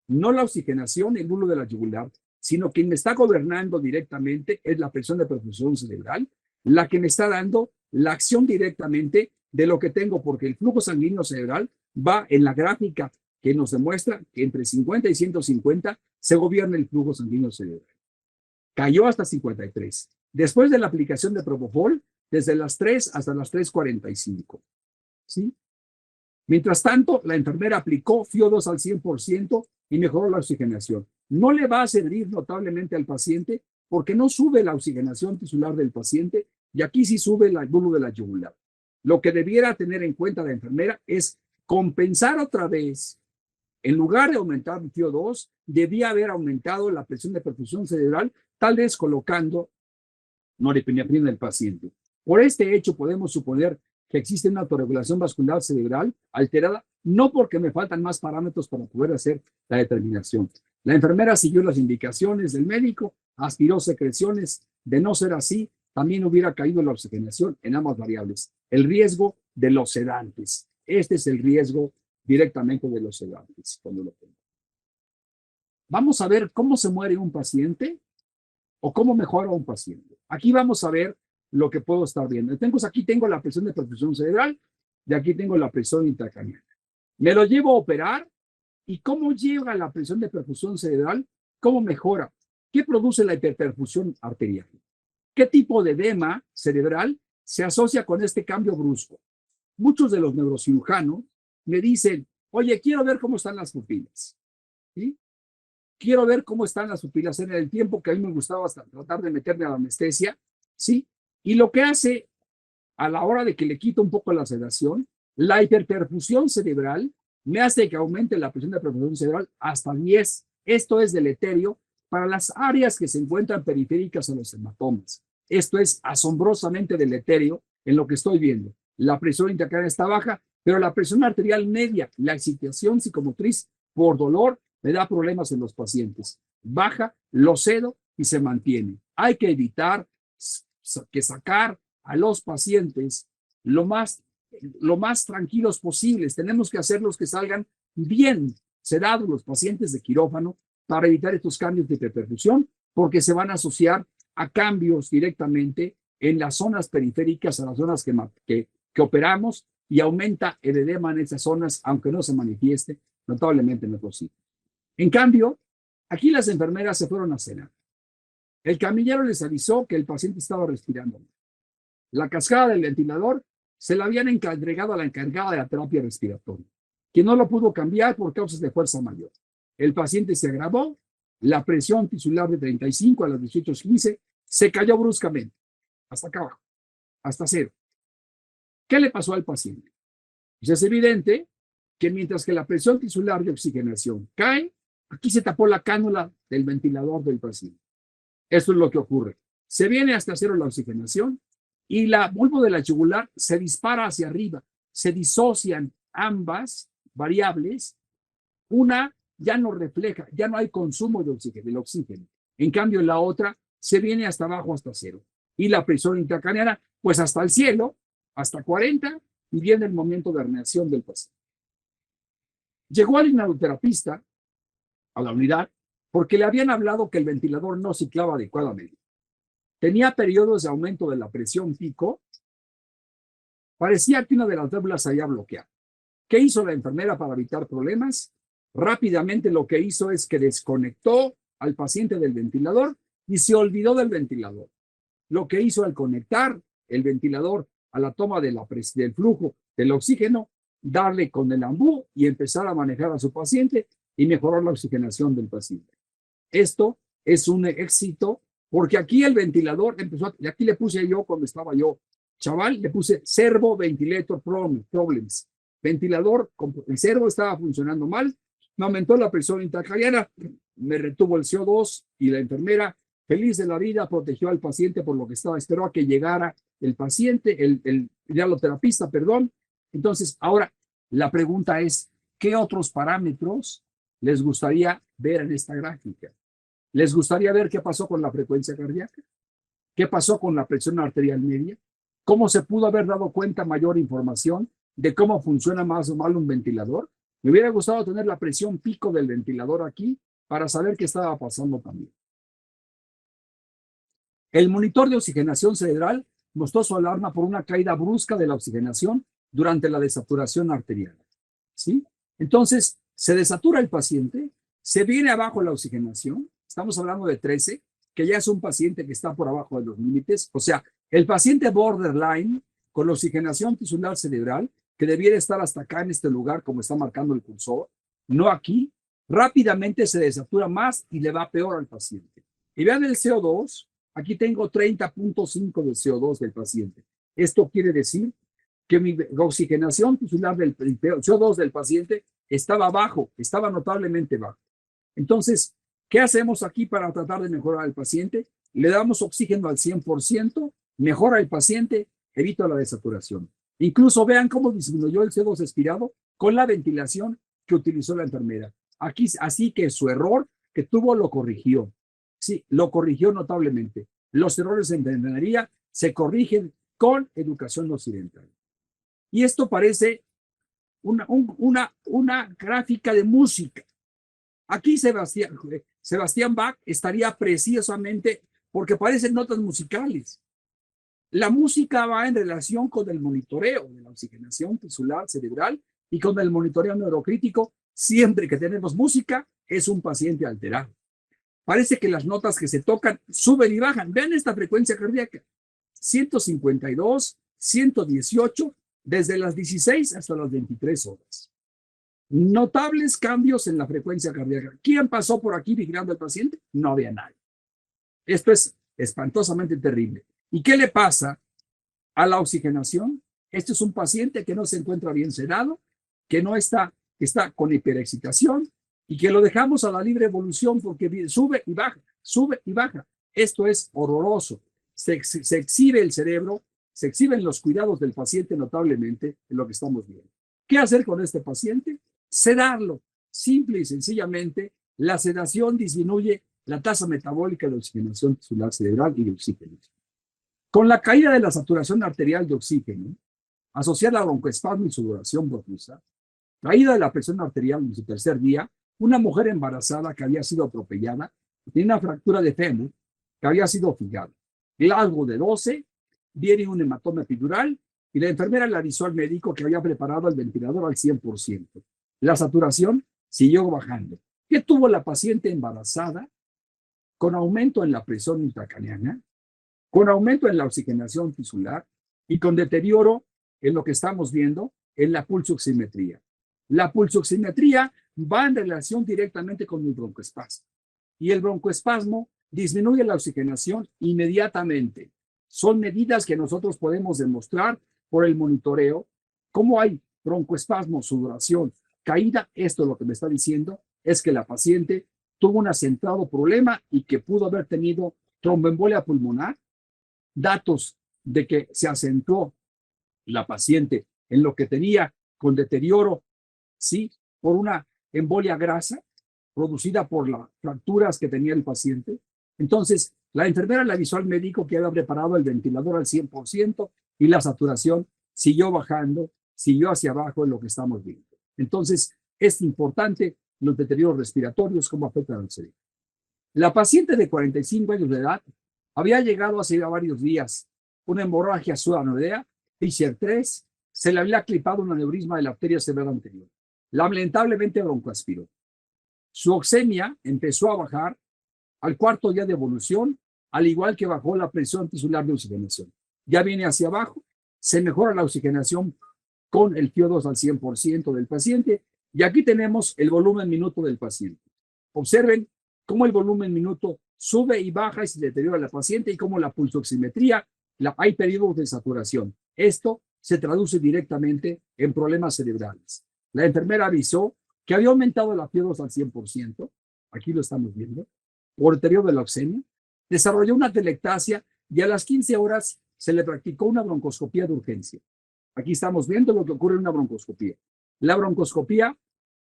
no la oxigenación, el bulbo de la yugular, sino quien me está gobernando directamente es la presión de perfusión cerebral, la que me está dando la acción directamente de lo que tengo, porque el flujo sanguíneo cerebral va en la gráfica que nos demuestra que entre 50 y 150 se gobierna el flujo sanguíneo cerebral. Cayó hasta 53. Después de la aplicación de Propofol, desde las 3 hasta las 3:45. ¿Sí? Mientras tanto, la enfermera aplicó FiO2 al 100% y mejoró la oxigenación. No le va a servir notablemente al paciente porque no sube la oxigenación tisular del paciente y aquí sí sube el bulbo de la yugular. Lo que debiera tener en cuenta la enfermera es compensar otra vez. En lugar de aumentar el FiO2, debía haber aumentado la presión de perfusión cerebral, tal vez colocando norepinefrina en el paciente. Por este hecho podemos suponer que existe una autorregulación vascular cerebral alterada, no porque me faltan más parámetros para poder hacer la determinación. La enfermera siguió las indicaciones del médico, aspiró secreciones. De no ser así, también hubiera caído la oxigenación en ambas variables. El riesgo de los sedantes. Este es el riesgo directamente de los sedantes. Cuando lo tengo. Vamos a ver cómo se muere un paciente o cómo mejora un paciente. Aquí vamos a ver lo que puedo estar viendo. Aquí tengo la presión de perfusión cerebral y aquí tengo la presión intracraneal. Me lo llevo a operar y cómo llega la presión de perfusión cerebral, cómo mejora, qué produce la hiperperfusión arterial, qué tipo de edema cerebral se asocia con este cambio brusco. Muchos de los neurocirujanos me dicen, oye, quiero ver cómo están las pupilas. ¿Sí? Quiero ver cómo están las pupilas en el tiempo que a mí me gustaba hasta tratar de meterme a la anestesia, ¿sí? Y lo que hace a la hora de que le quito un poco la sedación, la hiperperfusión cerebral me hace que aumente la presión de perfusión cerebral hasta 10. Esto es deleterio para las áreas que se encuentran periféricas a los hematomas. Esto es asombrosamente deleterio en lo que estoy viendo. La presión intracraneal está baja, pero la presión arterial media, la excitación psicomotriz por dolor, me da problemas en los pacientes. Baja, lo cedo y se mantiene. Hay que evitar que sacar a los pacientes lo más tranquilos posibles. Tenemos que hacerlos que salgan bien sedados los pacientes de quirófano para evitar estos cambios de hiperperfusión, porque se van a asociar a cambios directamente en las zonas periféricas, a las zonas que operamos, y aumenta el edema en esas zonas, aunque no se manifieste notablemente en nuestros hijos. En cambio, aquí las enfermeras se fueron a cenar. El camillero les avisó que el paciente estaba respirando. La cascada del ventilador se la habían entregado a la encargada de la terapia respiratoria, que no lo pudo cambiar por causas de fuerza mayor. El paciente se agravó, la presión tisular de 35 a las 18:15 se cayó bruscamente, hasta acá abajo, hasta 0. ¿Qué le pasó al paciente? Pues es evidente que mientras que la presión tisular de oxigenación cae, aquí se tapó la cánula del ventilador del paciente. Esto es lo que ocurre. Se viene hasta 0 la oxigenación y la bulbo de la yugular se dispara hacia arriba. Se disocian ambas variables. Una ya no refleja, ya no hay consumo de oxígeno, del oxígeno. En cambio, la otra se viene hasta abajo, hasta 0. Y la presión intracraneal, pues hasta el cielo, hasta 40, y viene el momento de herniación del paciente. Llegó al inhaloterapista a la unidad porque le habían hablado que el ventilador no ciclaba adecuadamente. Tenía periodos de aumento de la presión pico. Parecía que una de las válvulas se había bloqueado. ¿Qué hizo la enfermera para evitar problemas? Rápidamente lo que hizo es que desconectó al paciente del ventilador y se olvidó del ventilador. Lo que hizo al conectar el ventilador a la toma de del flujo del oxígeno, darle con el ambú y empezar a manejar a su paciente y mejorar la oxigenación del paciente. Esto es un éxito porque aquí el ventilador empezó, y aquí le puse yo cuando estaba yo chaval, le puse servo ventilator problems. Ventilador, el servo estaba funcionando mal, me aumentó la presión intracraniana, me retuvo el CO2 y la enfermera, feliz de la vida, protegió al paciente por lo que estaba, esperó a que llegara el paciente, el dialoterapista, perdón. Entonces, ahora la pregunta es, ¿qué otros parámetros les gustaría ver en esta gráfica? ¿Les gustaría ver qué pasó con la frecuencia cardíaca? ¿Qué pasó con la presión arterial media? ¿Cómo se pudo haber dado cuenta mayor información de cómo funciona más o mal un ventilador? Me hubiera gustado tener la presión pico del ventilador aquí para saber qué estaba pasando también. El monitor de oxigenación cerebral mostró su alarma por una caída brusca de la oxigenación durante la desaturación arterial. ¿Sí? Entonces, se desatura el paciente, se viene abajo la oxigenación, estamos hablando de 13, que ya es un paciente que está por abajo de los límites, o sea, el paciente borderline con la oxigenación tisular cerebral, que debiera estar hasta acá en este lugar, como está marcando el cursor, no aquí, rápidamente se desatura más y le va peor al paciente. Y vean el CO2, aquí tengo 30.5 de CO2 del paciente. Esto quiere decir que mi oxigenación tisular del CO2 del paciente estaba bajo, estaba notablemente bajo. Entonces, ¿qué hacemos aquí para tratar de mejorar al paciente? Le damos oxígeno al 100%, mejora el paciente, evita la desaturación. Incluso vean cómo disminuyó el CO2 expirado con la ventilación que utilizó la enfermera. Aquí, así que su error que tuvo lo corrigió. Sí, lo corrigió notablemente. Los errores en enfermería se corrigen con educación occidental. Y esto parece una gráfica de música. Aquí Sebastián Bach estaría precisamente porque parecen notas musicales. La música va en relación con el monitoreo de la oxigenación tisular cerebral y con el monitoreo neurocrítico. Siempre que tenemos música, es un paciente alterado. Parece que las notas que se tocan suben y bajan. Vean esta frecuencia cardíaca. 152, 118, desde las 16 hasta las 23 horas. Notables cambios en la frecuencia cardíaca. ¿Quién pasó por aquí vigilando al paciente? No había nadie. Esto es espantosamente terrible. ¿Y qué le pasa a la oxigenación? Este es un paciente que no se encuentra bien sedado, que no está con hiperexcitación y que lo dejamos a la libre evolución porque sube y baja, sube y baja. Esto es horroroso. Se exhibe el cerebro, se exhiben los cuidados del paciente notablemente en lo que estamos viendo. ¿Qué hacer con este paciente? Sedarlo. Simple y sencillamente, la sedación disminuye la tasa metabólica de oxigenación tisular cerebral y de oxígeno. Con la caída de la saturación arterial de oxígeno, asociada a broncoespasmo y sudoración profusa, caída de la presión arterial en su tercer día, una mujer embarazada que había sido atropellada, tiene una fractura de fémur, que había sido fijada. Glasgow de 12, viene un hematoma epidural y la enfermera le avisó al médico que había preparado el ventilador al 100%. La saturación siguió bajando. ¿Qué tuvo la paciente embarazada? Con aumento en la presión intracraniana, con aumento en la oxigenación tisular y con deterioro en lo que estamos viendo en la pulsoximetría. La pulsoximetría va en relación directamente con el broncoespasmo y el broncoespasmo disminuye la oxigenación inmediatamente. Son medidas que nosotros podemos demostrar por el monitoreo. Cómo hay broncoespasmo, sudoración, caída, esto lo que me está diciendo es que la paciente tuvo un acentuado problema y que pudo haber tenido tromboembolia pulmonar, datos de que se acentuó la paciente en lo que tenía con deterioro, sí, por una embolia grasa producida por las fracturas que tenía el paciente. Entonces, la enfermera le avisó al médico que había preparado el ventilador al 100% y la saturación siguió bajando, siguió hacia abajo en lo que estamos viendo. Entonces, es importante los deterioros respiratorios, cómo afectan al cerebro. La paciente de 45 años de edad había llegado hace varios días una hemorragia subaracnoidea, Fisher 3, se le había clipado un aneurisma de la arteria cerebral anterior. Lamentablemente broncoaspiró. Su oxemia empezó a bajar al cuarto día de evolución, al igual que bajó la presión tisular de oxigenación. Ya viene hacia abajo, se mejora la oxigenación con el CO2 al 100% del paciente y aquí tenemos el volumen minuto del paciente. Observen cómo el volumen minuto sube y baja y se deteriora la paciente y cómo la pulsoximetría hay periodos de saturación. Esto se traduce directamente en problemas cerebrales. La enfermera avisó que había aumentado la fiebre al 100%, aquí lo estamos viendo, por el periodo de la leucemia, desarrolló una telectasia y a las 15 horas se le practicó una broncoscopía de urgencia. Aquí estamos viendo lo que ocurre en una broncoscopía. La broncoscopía,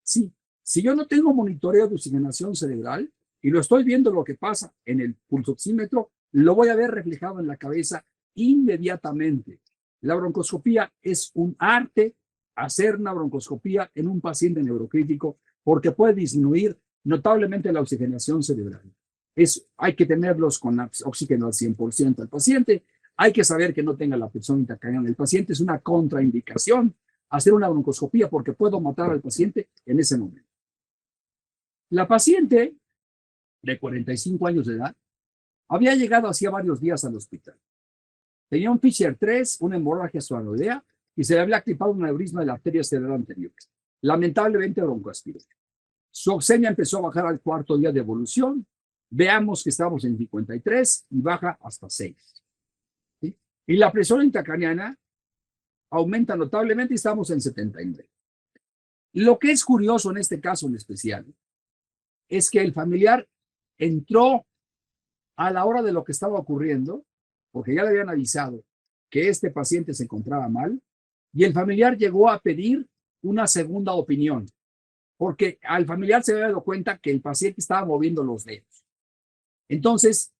sí, si yo no tengo monitoreo de oxigenación cerebral y lo estoy viendo lo que pasa en el pulsoxímetro, lo voy a ver reflejado en la cabeza inmediatamente. La broncoscopía es un arte, hacer una broncoscopía en un paciente neurocrítico porque puede disminuir notablemente la oxigenación cerebral. Hay que tenerlos con oxígeno al 100% al paciente. Hay que saber que no tenga la presión intracraneana. El paciente es una contraindicación hacer una broncoscopía porque puedo matar al paciente en ese momento. La paciente de 45 años de edad había llegado hacía varios días al hospital. Tenía un Fisher 3, una hemorragia subaracnoidea y se le había activado un aneurisma de la arteria cerebral anterior. Lamentablemente broncoaspiró. Su oxemia empezó a bajar al cuarto día de evolución. Veamos que estamos en 53 y baja hasta 6. ¿Sí? Y la presión intracraneana aumenta notablemente y estamos en 79. Lo que es curioso en este caso en especial es que el familiar entró a la hora de lo que estaba ocurriendo, porque ya le habían avisado que este paciente se encontraba mal, y el familiar llegó a pedir una segunda opinión, porque al familiar se había dado cuenta que el paciente estaba moviendo los dedos. Entonces,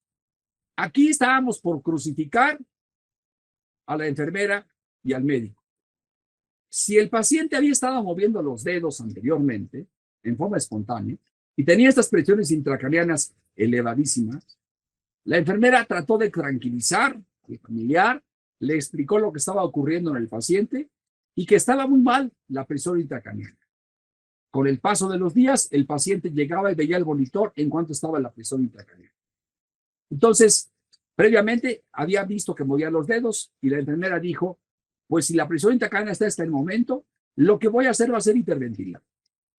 aquí estábamos por crucificar a la enfermera y al médico. Si el paciente había estado moviendo los dedos anteriormente, en forma espontánea, y tenía estas presiones intracraneanas elevadísimas, la enfermera trató de tranquilizar al familiar, le explicó lo que estaba ocurriendo en el paciente y que estaba muy mal la presión intracraneana. Con el paso de los días, el paciente llegaba y veía el monitor en cuanto estaba la presión intracraneana. Entonces, previamente había visto que movía los dedos y la enfermera dijo, pues si la presión intracraneana está hasta el momento, lo que voy a hacer va a ser hiperventilar.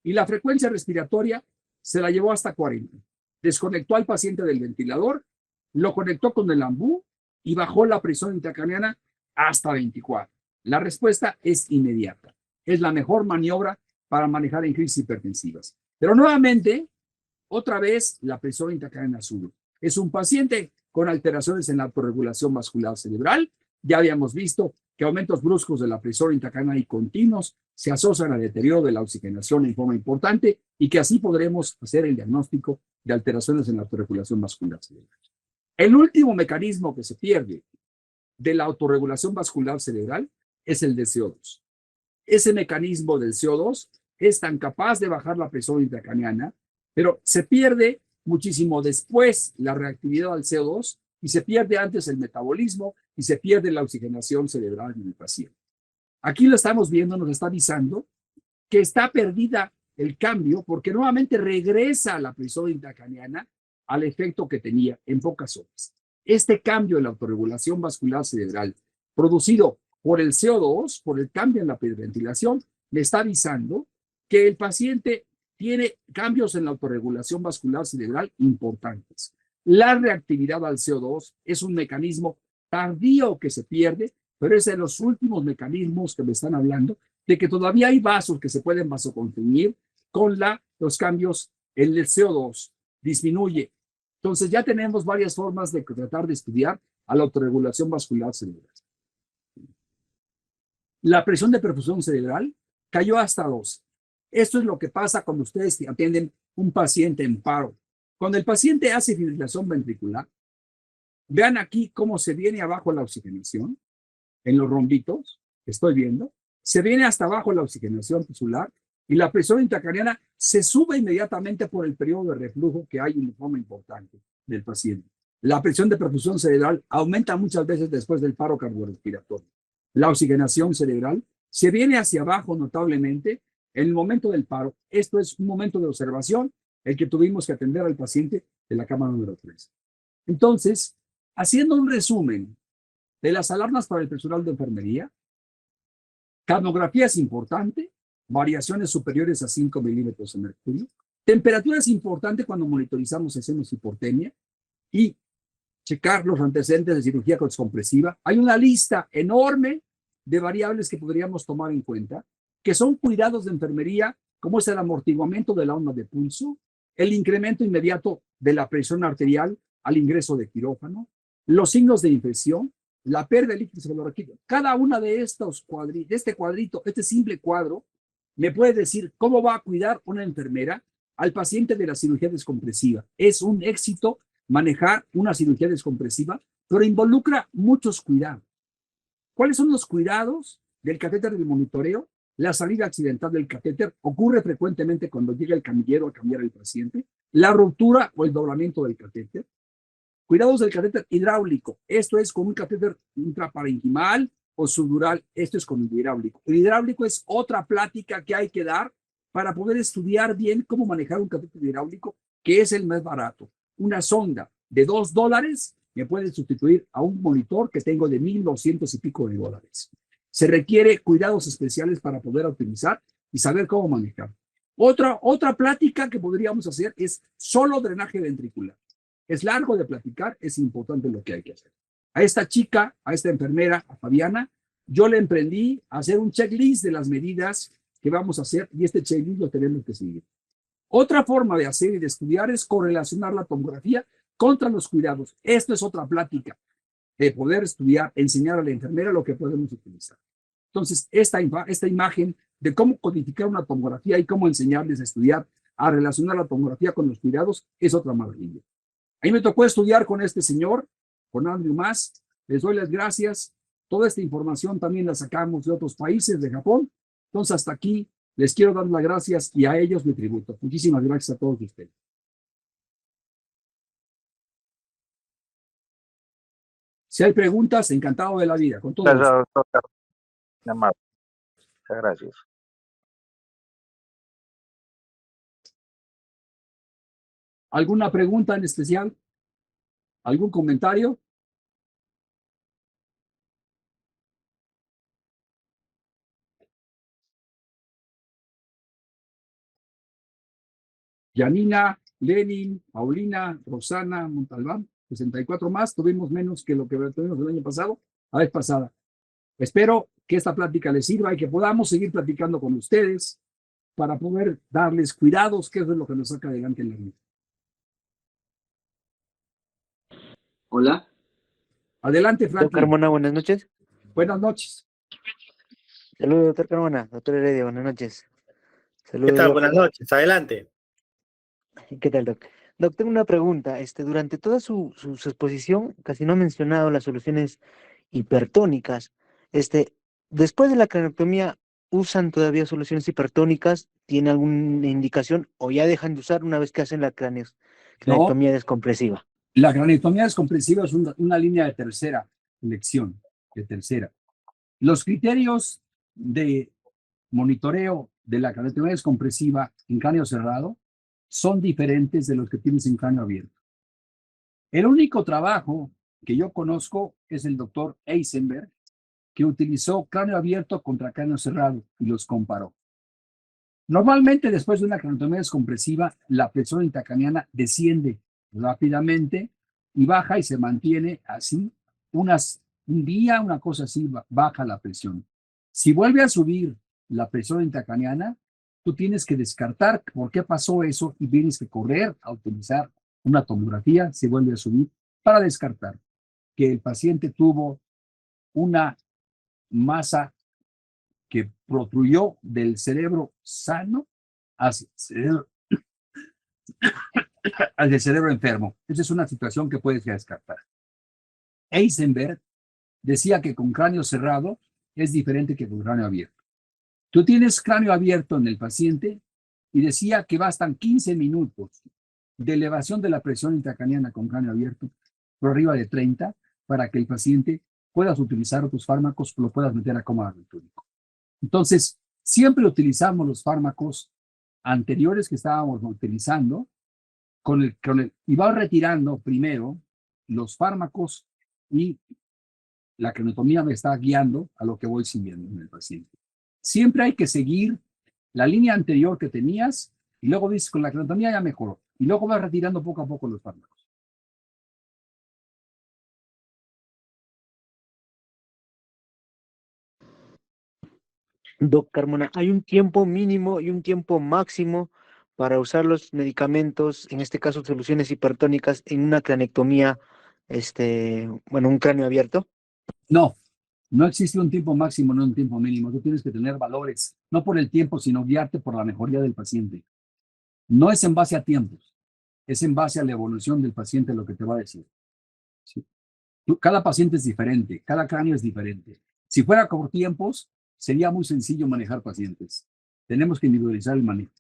Y la frecuencia respiratoria se la llevó hasta 40. Desconectó al paciente del ventilador, lo conectó con el ambú y bajó la presión intracraneana hasta 24. La respuesta es inmediata. Es la mejor maniobra para manejar en crisis hipertensivas. Pero nuevamente, otra vez, la presión intracraneana sube. Es un paciente con alteraciones en la autorregulación vascular cerebral. Ya habíamos visto que aumentos bruscos de la presión intracraneana y continuos se asocian al deterioro de la oxigenación en forma importante y que así podremos hacer el diagnóstico de alteraciones en la autorregulación vascular cerebral. El último mecanismo que se pierde de la autorregulación vascular cerebral es el de CO2. Ese mecanismo del CO2 es tan capaz de bajar la presión intracraneana, pero se pierde muchísimo después la reactividad al CO2 y se pierde antes el metabolismo y se pierde la oxigenación cerebral en el paciente. Aquí lo estamos viendo, nos está avisando que está perdida el cambio porque nuevamente regresa la presión intracraneana al efecto que tenía en pocas horas. Este cambio en la autorregulación vascular cerebral producido por el CO2, por el cambio en la hiperventilación, me está avisando que el paciente tiene cambios en la autorregulación vascular cerebral importantes. La reactividad al CO2 es un mecanismo tardío que se pierde, pero es de los últimos mecanismos que me están hablando de que todavía hay vasos que se pueden vasoconstreñir con los cambios en el CO2. Disminuye. Entonces ya tenemos varias formas de tratar de estudiar a la autorregulación vascular cerebral. La presión de perfusión cerebral cayó hasta 2. Esto es lo que pasa cuando ustedes atienden un paciente en paro. Cuando el paciente hace fibrilación ventricular, vean aquí cómo se viene abajo la oxigenación, en los rombitos que estoy viendo, se viene hasta abajo la oxigenación tisular y la presión intracraneana se sube inmediatamente por el periodo de reflujo que hay en forma importante del paciente. La presión de perfusión cerebral aumenta muchas veces después del paro cardiorrespiratorio. La oxigenación cerebral se viene hacia abajo notablemente en el momento del paro. Esto es un momento de observación, el que tuvimos que atender al paciente de la cama número 3. Entonces, haciendo un resumen de las alarmas para el personal de enfermería, cardiografía es importante, variaciones superiores a 5 milímetros de mercurio, temperatura es importante cuando monitorizamos hacemos hipotermia y checar los antecedentes de cirugía descompresiva. Hay una lista enorme de variables que podríamos tomar en cuenta, que son cuidados de enfermería, como es el amortiguamiento de la onda de pulso, el incremento inmediato de la presión arterial al ingreso de quirófano, los signos de infección, la pérdida de líquidos cefalorraquídeos. Cada una de estos cuadritos, este cuadrito, este simple cuadro, me puede decir cómo va a cuidar una enfermera al paciente de la cirugía descompresiva. Es un éxito manejar una cirugía descompresiva, pero involucra muchos cuidados. ¿Cuáles son los cuidados del catéter del monitoreo? La salida accidental del catéter ocurre frecuentemente cuando llega el camillero a cambiar al paciente. La ruptura o el doblamiento del catéter. Cuidados del catéter hidráulico. Esto es con un catéter intraparenquimal o subdural. Esto es con el hidráulico. El hidráulico es otra plática que hay que dar para poder estudiar bien cómo manejar un catéter hidráulico, que es el más barato. Una sonda de $2 me puede sustituir a un monitor que tengo de 1,200 y pico de dólares. Se requiere cuidados especiales para poder utilizar y saber cómo manejar. Otra plática que podríamos hacer es solo drenaje ventricular. Es largo de platicar, es importante lo que hay que hacer. A esta chica, a esta enfermera, a Fabiana, yo le emprendí a hacer un checklist de las medidas que vamos a hacer y este checklist lo tenemos que seguir. Otra forma de hacer y de estudiar es correlacionar la tomografía contra los cuidados. Esto es otra plática de poder estudiar, enseñar a la enfermera lo que podemos utilizar. Entonces, esta imagen de cómo codificar una tomografía y cómo enseñarles a estudiar, a relacionar la tomografía con los cuidados, es otra maravilla. A mí me tocó estudiar con este señor, con Andrew Mas. Les doy las gracias. Toda esta información también la sacamos de otros países, de Japón. Entonces, hasta aquí les quiero dar las gracias y a ellos mi tributo. Muchísimas gracias a todos ustedes. Si hay preguntas, encantado de la vida. Con todo Gracias, gusto. doctor. Muy amable. Muchas gracias. ¿Alguna pregunta en especial? ¿Algún comentario? Yanina, Lenin, Paulina, Rosana, Montalbán, 64 más. Tuvimos menos que lo que tuvimos el año pasado, la vez pasada. Espero que esta plática les sirva y que podamos seguir platicando con ustedes para poder darles cuidados, que eso es lo que nos saca adelante en la vida. Hola. Adelante, Doctor Franklin. Carmona, buenas noches. Buenas noches. Saludos, doctor Carmona. Doctor Heredia, buenas noches. ¿Qué Saludos, tal? doc. Buenas noches. Adelante. ¿Qué tal, doc? Doc, tengo una pregunta. Durante toda su exposición casi no ha mencionado las soluciones hipertónicas. Después de la craneotomía, ¿usan todavía soluciones hipertónicas? ¿Tiene alguna indicación o ya dejan de usar una vez que hacen la craneotomía descompresiva? La craneotomía descompresiva es una línea de tercera lección, de tercera. Los criterios de monitoreo de la craneotomía descompresiva en cráneo cerrado son diferentes de los que tienes en cráneo abierto. El único trabajo que yo conozco es el doctor Eisenberg, que utilizó cráneo abierto contra cráneo cerrado y los comparó. Normalmente, después de una craneotomía descompresiva, la presión intracraneana desciende rápidamente y baja y se mantiene así un día, una cosa así, baja la presión. Si vuelve a subir la presión intracraneana, tú tienes que descartar por qué pasó eso y tienes que correr a utilizar una tomografía, se vuelve a subir, para descartar que el paciente tuvo una masa que protruyó del cerebro sano hacia el cerebro enfermo. Esa es una situación que puedes descartar. Eisenberg decía que con cráneo cerrado es diferente que con cráneo abierto. Tú tienes cráneo abierto en el paciente y decía que bastan 15 minutos de elevación de la presión intracraneana con cráneo abierto por arriba de 30 para que el paciente puedas utilizar otros fármacos, lo puedas meter a coma barbitúrico. Entonces, siempre utilizamos los fármacos anteriores que estábamos utilizando y va retirando primero los fármacos y la craneotomía me está guiando a lo que voy siguiendo en el paciente. Siempre hay que seguir la línea anterior que tenías y luego dices, con la craneotomía ya mejoró. Y luego vas retirando poco a poco los fármacos. Doc Carmona, ¿hay un tiempo mínimo y un tiempo máximo para usar los medicamentos, en este caso soluciones hipertónicas, en una cranectomía, bueno, un cráneo abierto? No, no existe un tiempo máximo, no un tiempo mínimo. Tú tienes que tener valores, no por el tiempo, sino guiarte por la mejoría del paciente. No es en base a tiempos, es en base a la evolución del paciente lo que te va a decir. ¿Sí? Cada paciente es diferente, cada cráneo es diferente. Si fuera por tiempos, sería muy sencillo manejar pacientes. Tenemos que individualizar el manejo.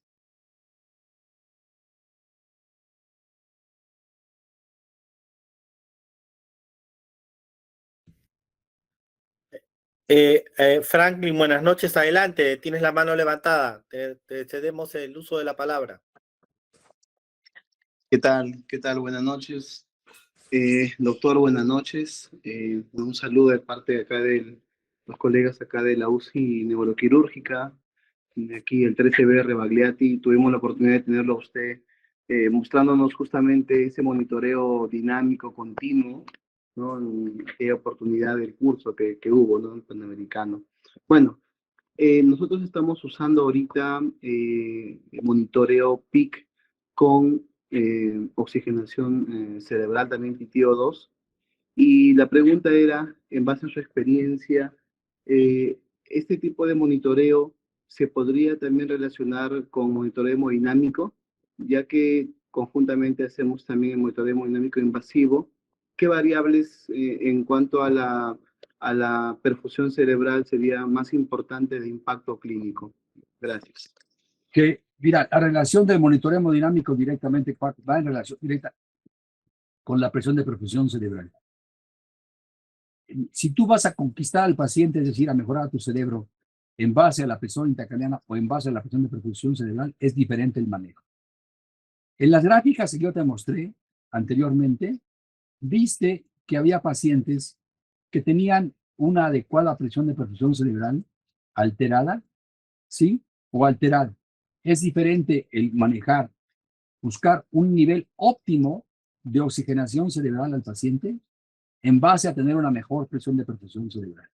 Franklin, buenas noches, adelante, tienes la mano levantada, te cedemos el uso de la palabra. ¿Qué tal? ¿Qué tal? Buenas noches. Doctor, buenas noches. Un saludo de parte de acá de los colegas acá de la UCI Neuroquirúrgica, de aquí el 13B Bagliati. Tuvimos la oportunidad de tenerlo a usted mostrándonos justamente ese monitoreo dinámico continuo, ¿no? En aquella oportunidad del curso que hubo, ¿no? El Panamericano. Bueno, nosotros estamos usando ahorita el monitoreo PIC con oxigenación cerebral, también PTO2. Y la pregunta era, en base a su experiencia, ¿este tipo de monitoreo se podría también relacionar con monitoreo hemodinámico? Ya que conjuntamente hacemos también el monitoreo hemodinámico invasivo. ¿Qué variables en cuanto a la perfusión cerebral sería más importante de impacto clínico? Gracias. Que, mira, la relación del monitoreo hemodinámico directamente va en relación directa con la presión de perfusión cerebral. Si tú vas a conquistar al paciente, es decir, a mejorar tu cerebro en base a la presión intracraniana o en base a la presión de perfusión cerebral, es diferente el manejo. En las gráficas que yo te mostré anteriormente, viste que había pacientes que tenían una adecuada presión de perfusión cerebral alterada, ¿sí? O alterada. Es diferente el manejar, buscar un nivel óptimo de oxigenación cerebral al paciente en base a tener una mejor presión de perfusión cerebral.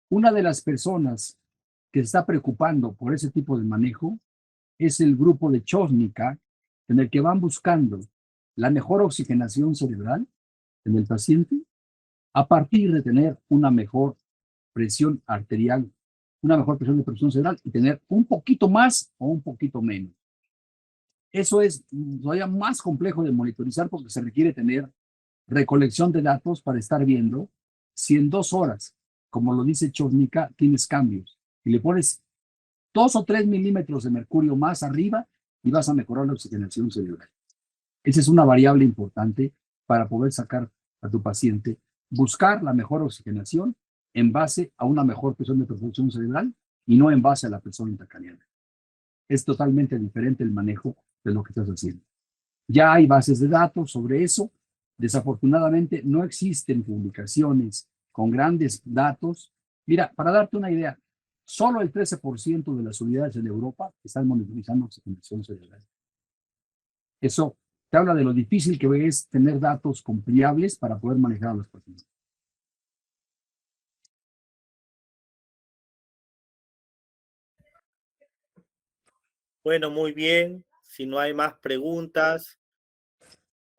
Una de las personas que se está preocupando por ese tipo de manejo es el grupo de Chosnica, en el que van buscando la mejor oxigenación cerebral en el paciente a partir de tener una mejor presión arterial, una mejor presión de perfusión cerebral y tener un poquito más o un poquito menos. Eso es todavía más complejo de monitorizar porque se requiere tener recolección de datos para estar viendo si en 2 horas, como lo dice Chornica, tienes cambios y le pones 2 o 3 milímetros de mercurio más arriba y vas a mejorar la oxigenación cerebral. Esa es una variable importante para poder sacar a tu paciente, buscar la mejor oxigenación en base a una mejor presión de perfusión cerebral y no en base a la presión intracraniana. Es totalmente diferente el manejo de lo que estás haciendo. Ya hay bases de datos sobre eso. Desafortunadamente no existen publicaciones con grandes datos. Mira, para darte una idea, solo el 13% de las unidades en Europa están monitorizando oxigenación cerebral. Eso te habla de lo difícil que es tener datos confiables para poder manejar a los pacientes. Bueno, muy bien, si no hay más preguntas.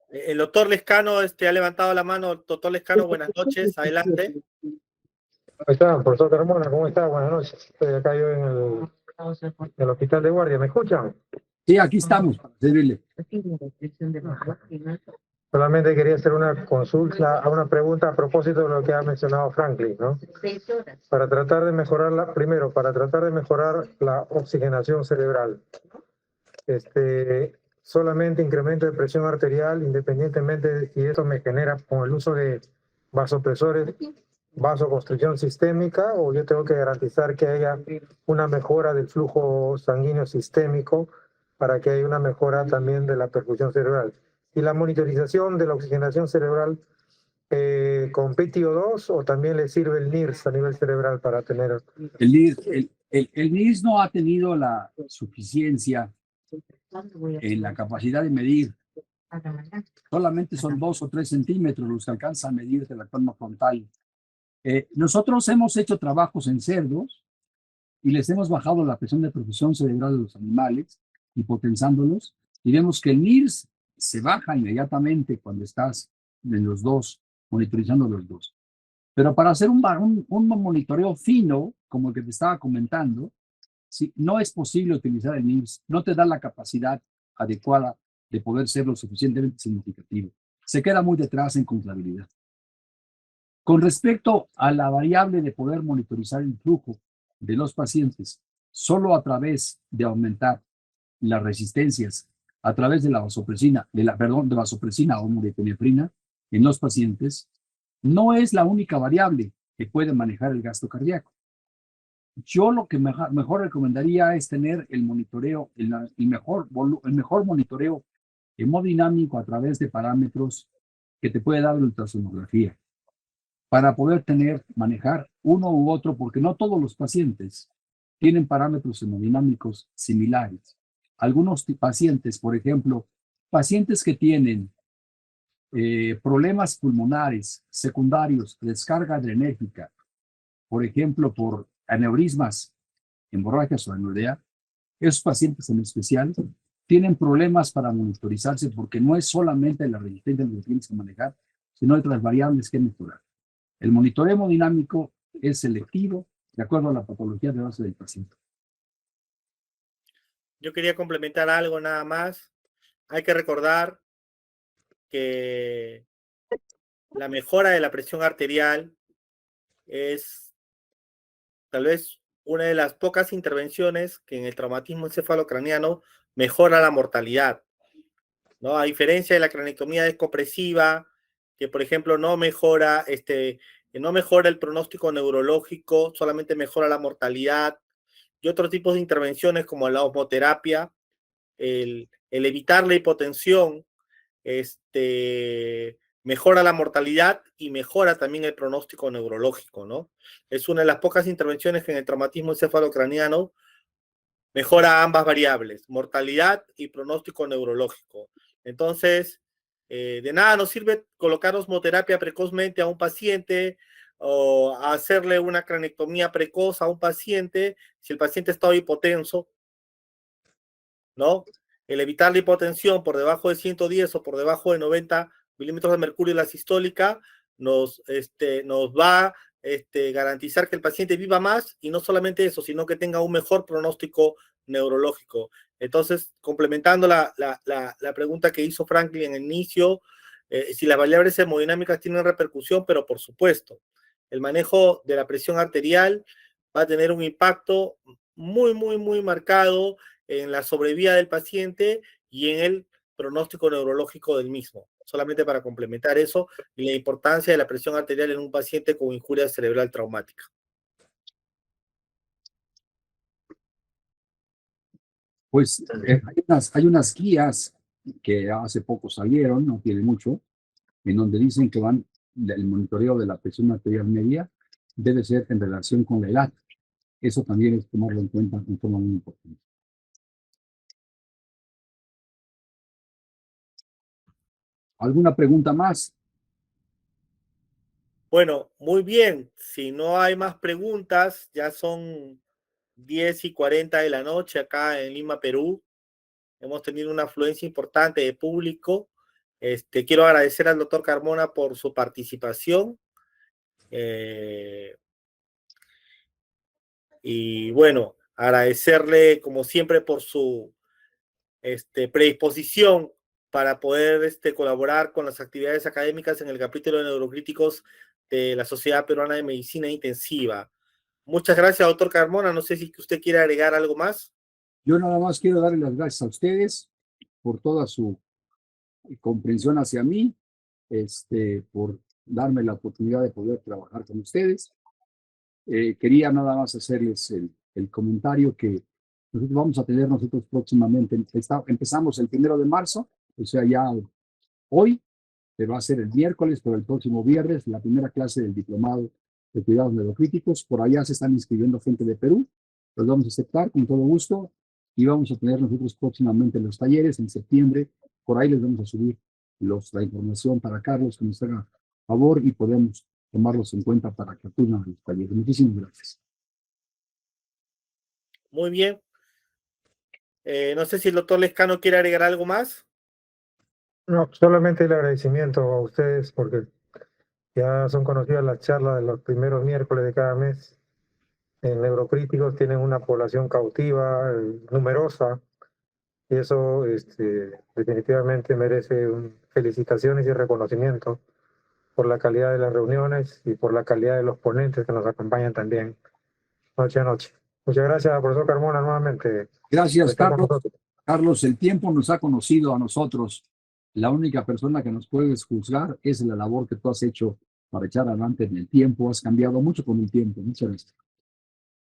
El doctor Lescano ha levantado la mano. Doctor Lescano, buenas noches, adelante. ¿Cómo está, profesor Carmona? ¿Cómo está? Buenas noches. Estoy acá yo en el hospital de guardia. ¿Me escuchan? Sí, aquí estamos para servirle. Solamente quería hacer una consulta, una pregunta a propósito de lo que ha mencionado Franklin, ¿no? Para tratar de mejorar primero, para tratar de mejorar la oxigenación cerebral. Solamente incremento de presión arterial, independientemente de si eso me genera con el uso de vasopresores, vasoconstricción sistémica, o yo tengo que garantizar que haya una mejora del flujo sanguíneo sistémico para que haya una mejora también de la perfusión cerebral. Y la monitorización de la oxigenación cerebral con PTO2, o también le sirve el NIRS a nivel cerebral para tener... El NIRS no ha tenido la suficiencia en la capacidad de medir. Solamente son 2 o 3 centímetros los que alcanza a medir de la columna frontal. Nosotros hemos hecho trabajos en cerdos y les hemos bajado la presión de perfusión cerebral de los animales, hipotensándolos, y vemos que el NIRS se baja inmediatamente cuando estás en los dos, monitorizando los dos. Pero para hacer un monitoreo fino, como el que te estaba comentando, ¿sí? No es posible utilizar el NIRS, no te da la capacidad adecuada de poder ser lo suficientemente significativo. Se queda muy detrás en confiabilidad. Con respecto a la variable de poder monitorizar el flujo de los pacientes solo a través de aumentar las resistencias a través de la vasopresina, de vasopresina o norepinefrina en los pacientes, no es la única variable que puede manejar el gasto cardíaco. Yo lo que mejor recomendaría es tener el monitoreo, el mejor monitoreo hemodinámico a través de parámetros que te puede dar la ultrasonografía, para poder manejar uno u otro, porque no todos los pacientes tienen parámetros hemodinámicos similares. Algunos pacientes, por ejemplo, pacientes que tienen problemas pulmonares secundarios de descarga adrenérgica, por ejemplo, por aneurismas, hemorragias o anurea, esos pacientes en especial tienen problemas para monitorizarse porque no es solamente la resistencia que tienes que manejar, sino otras variables que mejorar. El monitoreo hemodinámico es selectivo de acuerdo a la patología de base del paciente. Yo quería complementar algo nada más. Hay que recordar que la mejora de la presión arterial es tal vez una de las pocas intervenciones que en el traumatismo encefalocraniano mejora la mortalidad, ¿no? A diferencia de la cranectomía descompresiva, que por ejemplo no mejora el pronóstico neurológico, solamente mejora la mortalidad, y otros tipos de intervenciones como la osmoterapia, el evitar la hipotensión, mejora la mortalidad y mejora también el pronóstico neurológico, ¿no? Es una de las pocas intervenciones que en el traumatismo encefalocraniano mejora ambas variables, mortalidad y pronóstico neurológico. Entonces, de nada nos sirve colocar osmoterapia precozmente a un paciente o hacerle una cranectomía precoz a un paciente si el paciente está hipotenso, ¿no? El evitar la hipotensión por debajo de 110 o por debajo de 90 milímetros de mercurio en la sistólica nos va a garantizar que el paciente viva más, y no solamente eso, sino que tenga un mejor pronóstico neurológico. Entonces, complementando la pregunta que hizo Franklin en el inicio, si las variables hemodinámicas tienen repercusión, pero por supuesto, el manejo de la presión arterial va a tener un impacto muy, muy, muy marcado en la sobrevida del paciente y en el pronóstico neurológico del mismo. Solamente para complementar eso y la importancia de la presión arterial en un paciente con injuria cerebral traumática. Pues hay unas guías que hace poco salieron, no tiene mucho, en donde dicen que el monitoreo de la presión arterial media debe ser en relación con la edad. Eso también es tomarlo en cuenta en forma muy importante. ¿Alguna pregunta más? Bueno, muy bien. Si no hay más preguntas, ya son 10:40 de la noche acá en Lima, Perú. Hemos tenido una afluencia importante de público. Quiero agradecer al doctor Carmona por su participación. Y bueno, agradecerle como siempre por su predisposición para poder colaborar con las actividades académicas en el capítulo de neurocríticos de la Sociedad Peruana de Medicina Intensiva. Muchas gracias, doctor Carmona. No sé si usted quiere agregar algo más. Yo nada más quiero darle las gracias a ustedes por toda su comprensión hacia mí, por darme la oportunidad de poder trabajar con ustedes. Quería nada más hacerles el comentario que nosotros vamos a tener próximamente. Empezamos el 1 de marzo, o sea, ya hoy, pero va a ser el miércoles, pero el próximo viernes, la primera clase del diplomado de cuidados neurocríticos. Por allá se están inscribiendo gente de Perú, los vamos a aceptar con todo gusto y vamos a tener nosotros próximamente los talleres en septiembre. Por ahí les vamos a subir la información para Carlos, que nos haga favor y podemos tomarlos en cuenta para que acudan a los talleres. Muchísimas gracias. Muy bien. No sé si el doctor Lescano quiere agregar algo más. No, solamente el agradecimiento a ustedes porque ya son conocidas las charlas de los primeros miércoles de cada mes. En Neurocríticos tienen una población cautiva, numerosa, y eso definitivamente merece felicitaciones y reconocimiento por la calidad de las reuniones y por la calidad de los ponentes que nos acompañan también noche a noche. Muchas gracias, profesor Carmona, nuevamente. Gracias, Estar con Carlos. nosotros. Carlos, el tiempo nos ha conocido a nosotros. La única persona que nos puedes juzgar es la labor que tú has hecho para echar adelante en el tiempo. Has cambiado mucho con el tiempo. Muchas gracias.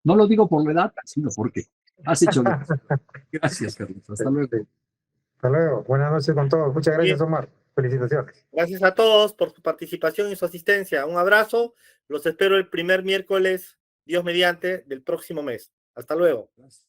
No lo digo por la edad, sino porque has hecho. Gracias, Carlos. Hasta luego. Hasta luego. Buenas noches con todos. Muchas gracias, Bien. Omar. Felicitaciones. Gracias a todos por su participación y su asistencia. Un abrazo. Los espero el primer miércoles, Dios mediante, del próximo mes. Hasta luego. Gracias.